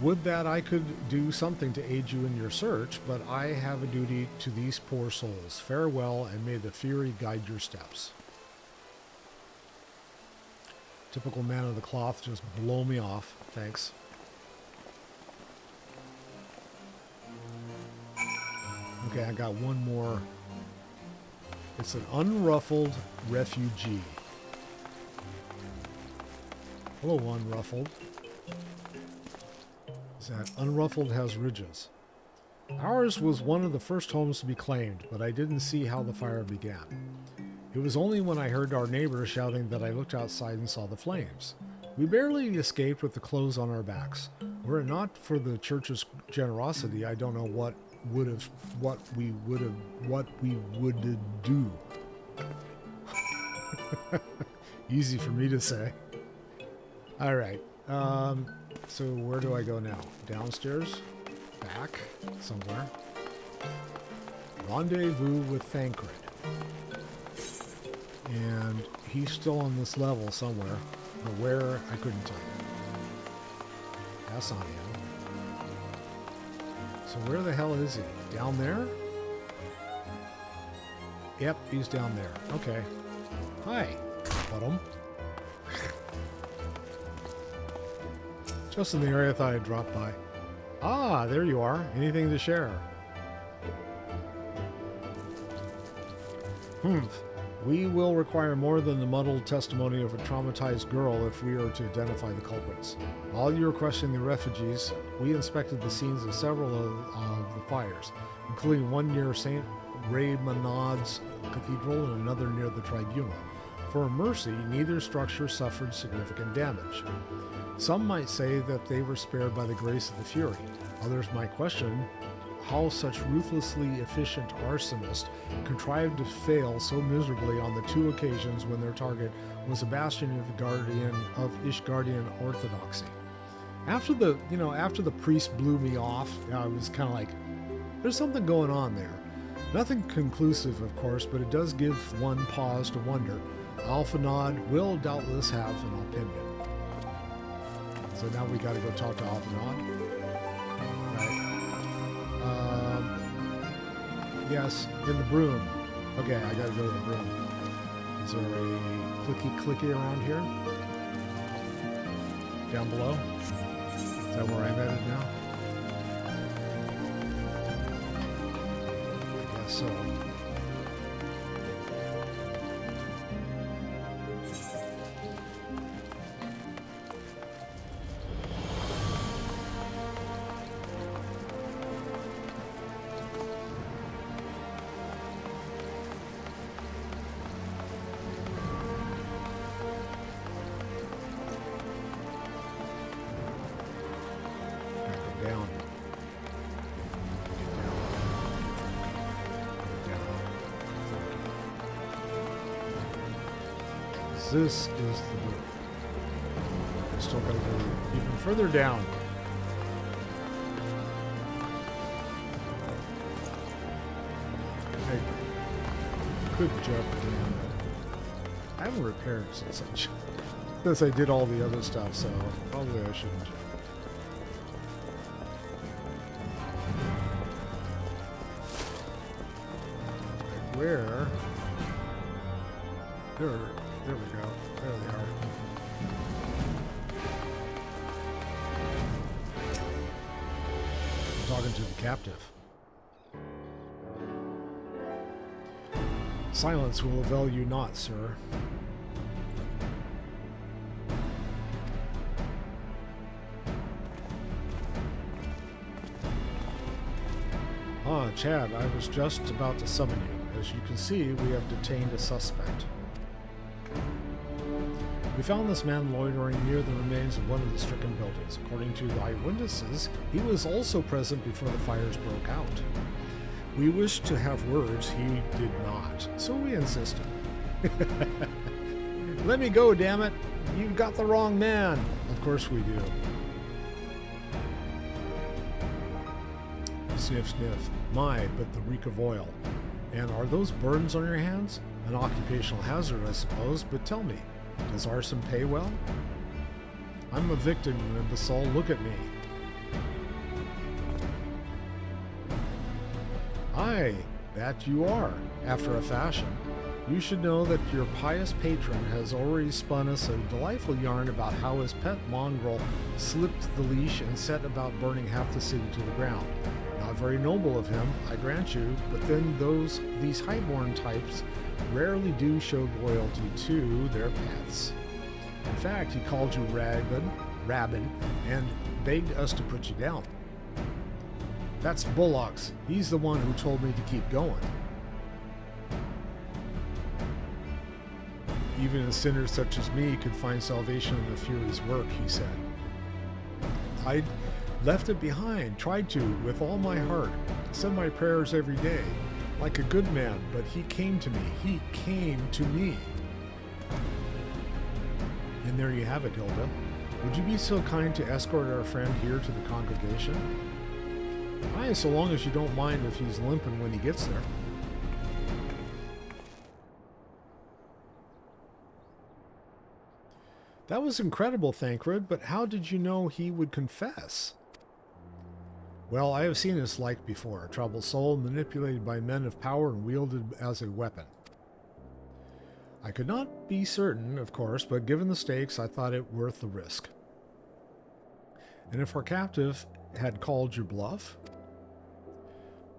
Would that I could do something to aid you in your search, but I have a duty to these poor souls. Farewell, and may the Fury guide your steps. Typical man of the cloth, just blow me off. Thanks. Okay, I got one more. It's an unruffled refugee. Hello, unruffled. Is that unruffled has ridges. Ours was one of the first homes to be claimed, but I didn't see how the fire began. It was only when I heard our neighbors shouting that I looked outside and saw the flames. We barely escaped with the clothes on our backs. Were it not for the church's generosity, I don't know what we would do. Easy for me to say. All right. So where do I go now? Downstairs? Back? Somewhere? Rendezvous with Thancred. And he's still on this level somewhere, but where, I couldn't tell you. That's not him. So where the hell is he? Down there? Yep, he's down there. Okay. Hi, Bottom. Just in the area I thought I'd drop by. Ah, there you are. Anything to share? We will require more than the muddled testimony of a traumatized girl if we are to identify the culprits. While you were questioning the refugees, we inspected the scenes of several of the fires, including one near St. Raymonad's Cathedral and another near the Tribunal. For mercy, neither structure suffered significant damage. Some might say that they were spared by the grace of the Fury. Others might question how such ruthlessly efficient arsonists contrived to fail so miserably on the two occasions when their target was a bastion of Ishgardian orthodoxy. After the priest blew me off, I was kind of like, there's something going on there. Nothing conclusive, of course, but it does give one pause to wonder. Alphanod will doubtless have an opinion. So now we got to go talk to Alphanod. Right. Yes, in the broom. Okay, I gotta go to the broom. Is there a clicky around here? Down below? Is that where I'm headed now? I guess so. This is the route. I still gotta go even further down. I could jump again, but I haven't repaired since I did all the other stuff, so probably I shouldn't jump. Like where? There we go. There they are. I'm talking to the captive. Silence will avail you not, sir. Ah, Chad, I was just about to summon you. As you can see, we have detained a suspect. We found this man loitering near the remains of one of the stricken buildings. According to the eyewitnesses, he was also present before the fires broke out. We wished to have words, he did not, so we insisted. Let me go, damn it! You've got the wrong man! Of course we do. Sniff, sniff. My, but the reek of oil. And are those burns on your hands? An occupational hazard, I suppose, but tell me, does arson pay well? I'm a victim, you imbecile. Look at me. Aye, that you are, after a fashion. You should know that your pious patron has already spun us a delightful yarn about how his pet mongrel slipped the leash and set about burning half the city to the ground. Not very noble of him, I grant you, but then these highborn types rarely do show loyalty to their pets. In fact, he called you rabid, and begged us to put you down. That's Bullocks. He's the one who told me to keep going. Even a sinner such as me could find salvation in the Fury's work, he said. I'd left it behind, tried to, with all my heart, said my prayers every day, like a good man, but he came to me. He came to me. And there you have it, Hilda. Would you be so kind to escort our friend here to the congregation? Aye, so long as you don't mind if he's limping when he gets there. That was incredible, Thancred, but how did you know he would confess? Well, I have seen this like before. A troubled soul manipulated by men of power and wielded as a weapon. I could not be certain, of course, but given the stakes, I thought it worth the risk. And if our captive had called your bluff?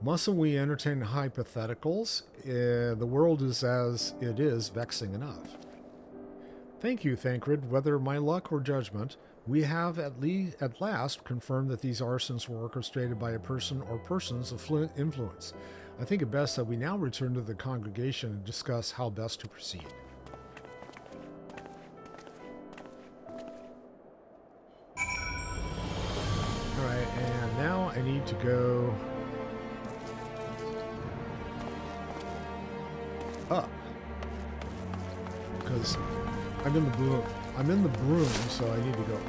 Mustn't we entertain hypotheticals? The world is as it is, vexing enough. Thank you, Thancred. Whether my luck or judgment, we have at last confirmed that these arsons were orchestrated by a person or persons of influence. I think it best that we now return to the congregation and discuss how best to proceed. Alright, and now I need to go up. Because I'm in the broom. I'm in the broom, so I need to go up.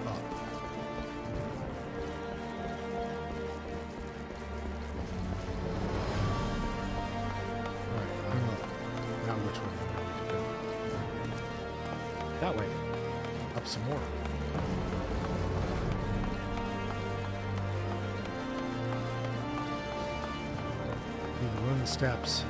Alright, I'm up. Now which way? That way. Up some more. Need to run the steps.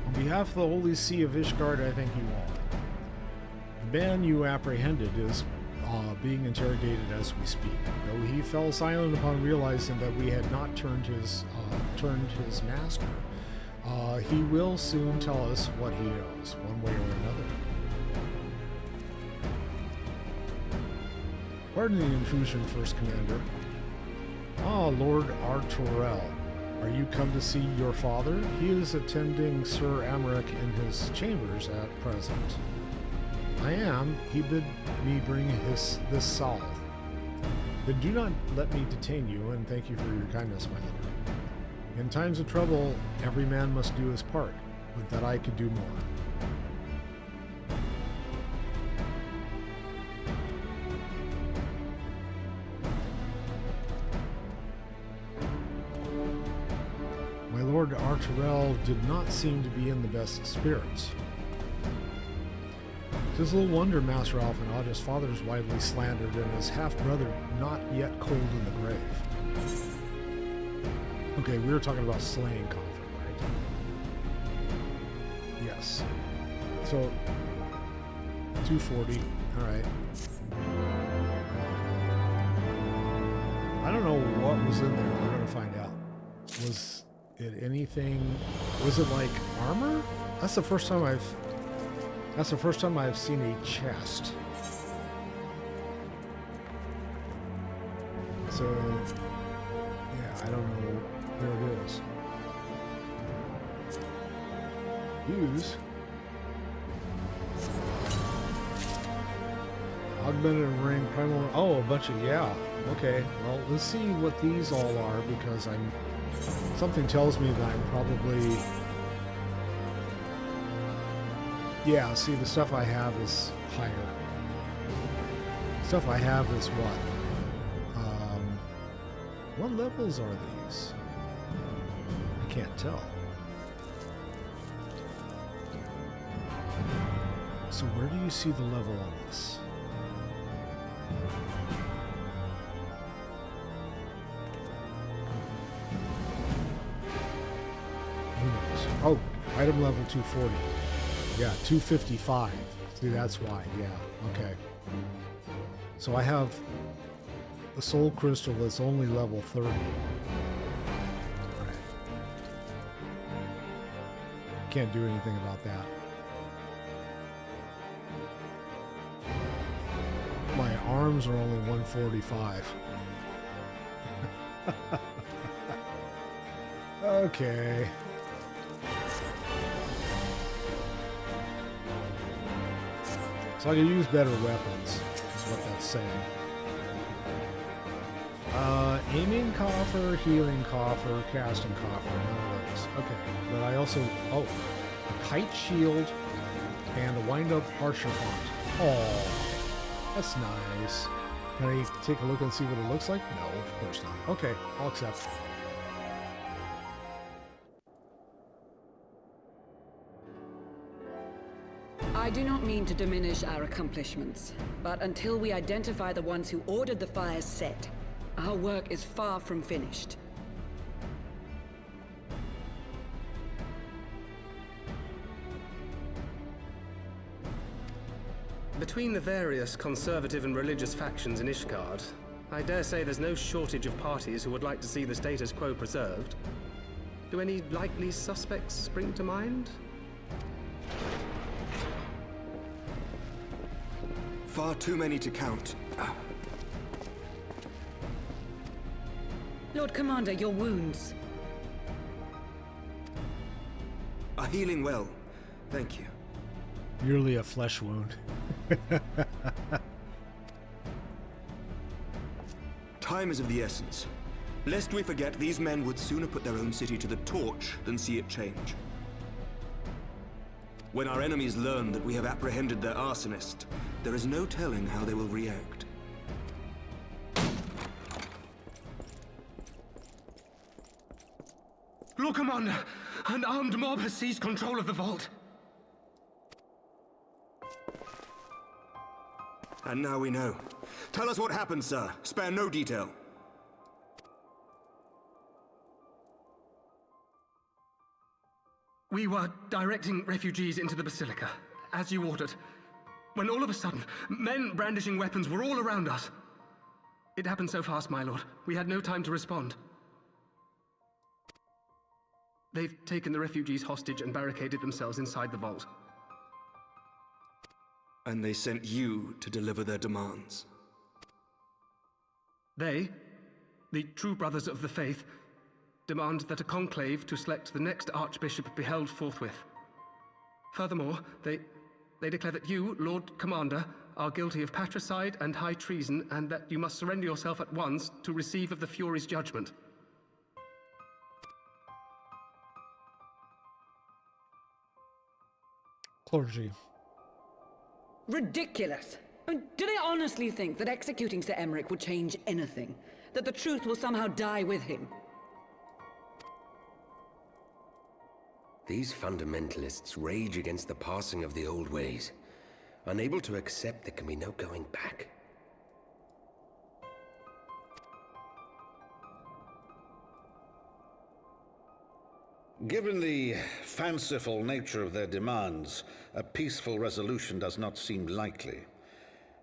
On behalf of the Holy See of Ishgard, I thank you all. The man you apprehended is being interrogated as we speak. Though he fell silent upon realizing that we had not turned his master, he will soon tell us what he knows, one way or another. Pardon the intrusion, First Commander. Ah, Lord Arturel. Are you come to see your father? He is attending Sir Amaric in his chambers at present. I am. He bid me bring this salve. Then do not let me detain you, and thank you for your kindness, my lord. In times of trouble, every man must do his part, but that I could do more. Lord Arturel did not seem to be in the best spirits. 'Tis little wonder Master Alphenod, his father is widely slandered, and his half-brother not yet cold in the grave. Okay, we were talking about slaying Conflict, right? Yes. So, 240. Alright. I don't know what was in there. We're going to find out. Was it anything? Was it like armor? That's the first time I've seen a chest. So yeah, I don't know where it is. Use augmented ring primal. Oh, a bunch of, yeah. Okay, well, let's see what these all are, because something tells me that I'm probably... Yeah, see, the stuff I have is higher. Stuff I have is what? What levels are these? I can't tell. So where do you see the level on this? Who knows? Oh, item level 240. Yeah, 255. See, that's why. Yeah, okay. So I have the soul crystal that's only level 30. Right. Can't do anything about that. My arms are only 145. Okay. So I can use better weapons, is what that's saying. Aiming coffer, healing coffer, casting coffer, none of those. Okay, but I also, a kite shield and a wind-up archer font. Oh, that's nice. Can I take a look and see what it looks like? No, of course not. Okay, I'll accept. I do not mean to diminish our accomplishments, but until we identify the ones who ordered the fires set, our work is far from finished. Between the various conservative and religious factions in Ishgard, I dare say there's no shortage of parties who would like to see the status quo preserved. Do any likely suspects spring to mind? Far too many to count. Lord Commander, your wounds. Are healing well. Thank you. Merely a flesh wound. Time is of the essence. Lest we forget, these men would sooner put their own city to the torch than see it change. When our enemies learn that we have apprehended their arsonist, there is no telling how they will react. Lord Commander, an armed mob has seized control of the vault. And now we know. Tell us what happened, sir. Spare no detail. We were directing refugees into the Basilica, as you ordered, when all of a sudden, men brandishing weapons were all around us. It happened so fast, my lord. We had no time to respond. They've taken the refugees hostage and barricaded themselves inside the vault. And they sent you to deliver their demands. They, the true brothers of the faith, demand that a conclave to select the next archbishop be held forthwith. Furthermore, they declare that you, Lord Commander, are guilty of patricide and high treason, and that you must surrender yourself at once to receive of the Fury's judgment. Clergy. Ridiculous! I mean, do they honestly think that executing Sir Emmerich would change anything? That the truth will somehow die with him? These fundamentalists rage against the passing of the old ways, unable to accept there can be no going back. Given the fanciful nature of their demands, a peaceful resolution does not seem likely.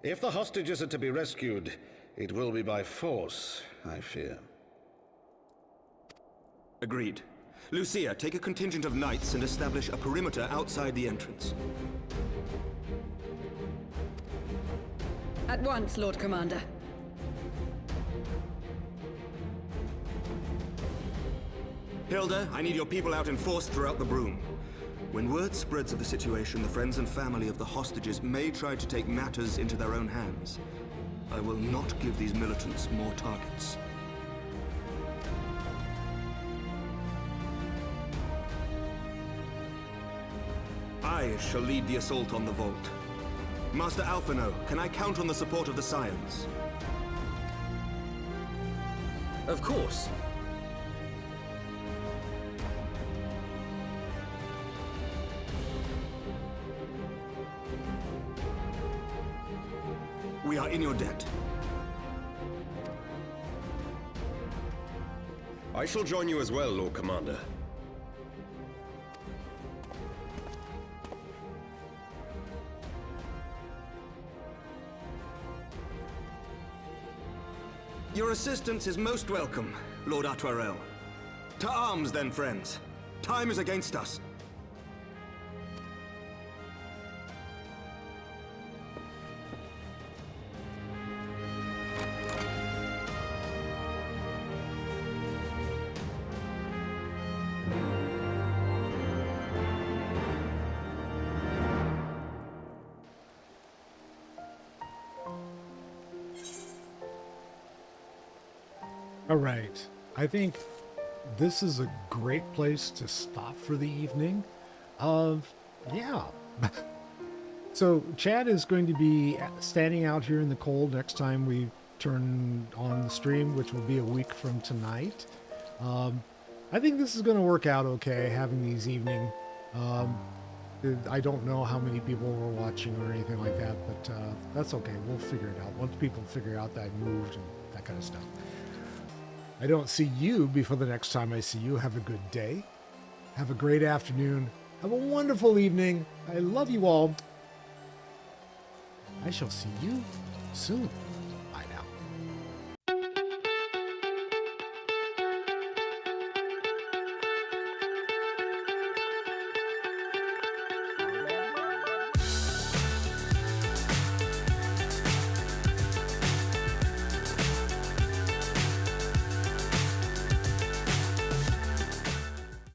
If the hostages are to be rescued, it will be by force, I fear. Agreed. Lucia, take a contingent of knights and establish a perimeter outside the entrance. At once, Lord Commander. Hilda, I need your people out in force throughout the Broom. When word spreads of the situation, the friends and family of the hostages may try to take matters into their own hands. I will not give these militants more targets. I shall lead the assault on the vault. Master Alphino, can I count on the support of the Scions? Of course. We are in your debt. I shall join you as well, Lord Commander. Your assistance is most welcome, Lord Atwarel. To arms, then, friends. Time is against us. All right. I think this is a great place to stop for the evening. Yeah. So Chad is going to be standing out here in the cold next time we turn on the stream, which will be a week from tonight. I think this is going to work out okay, having these evening. I don't know how many people were watching or anything like that, but that's okay. We'll figure it out. Once people figure out that I moved and that kind of stuff. I don't see you before the next time I see you. Have a good day. Have a great afternoon. Have a wonderful evening. I love you all. I shall see you soon.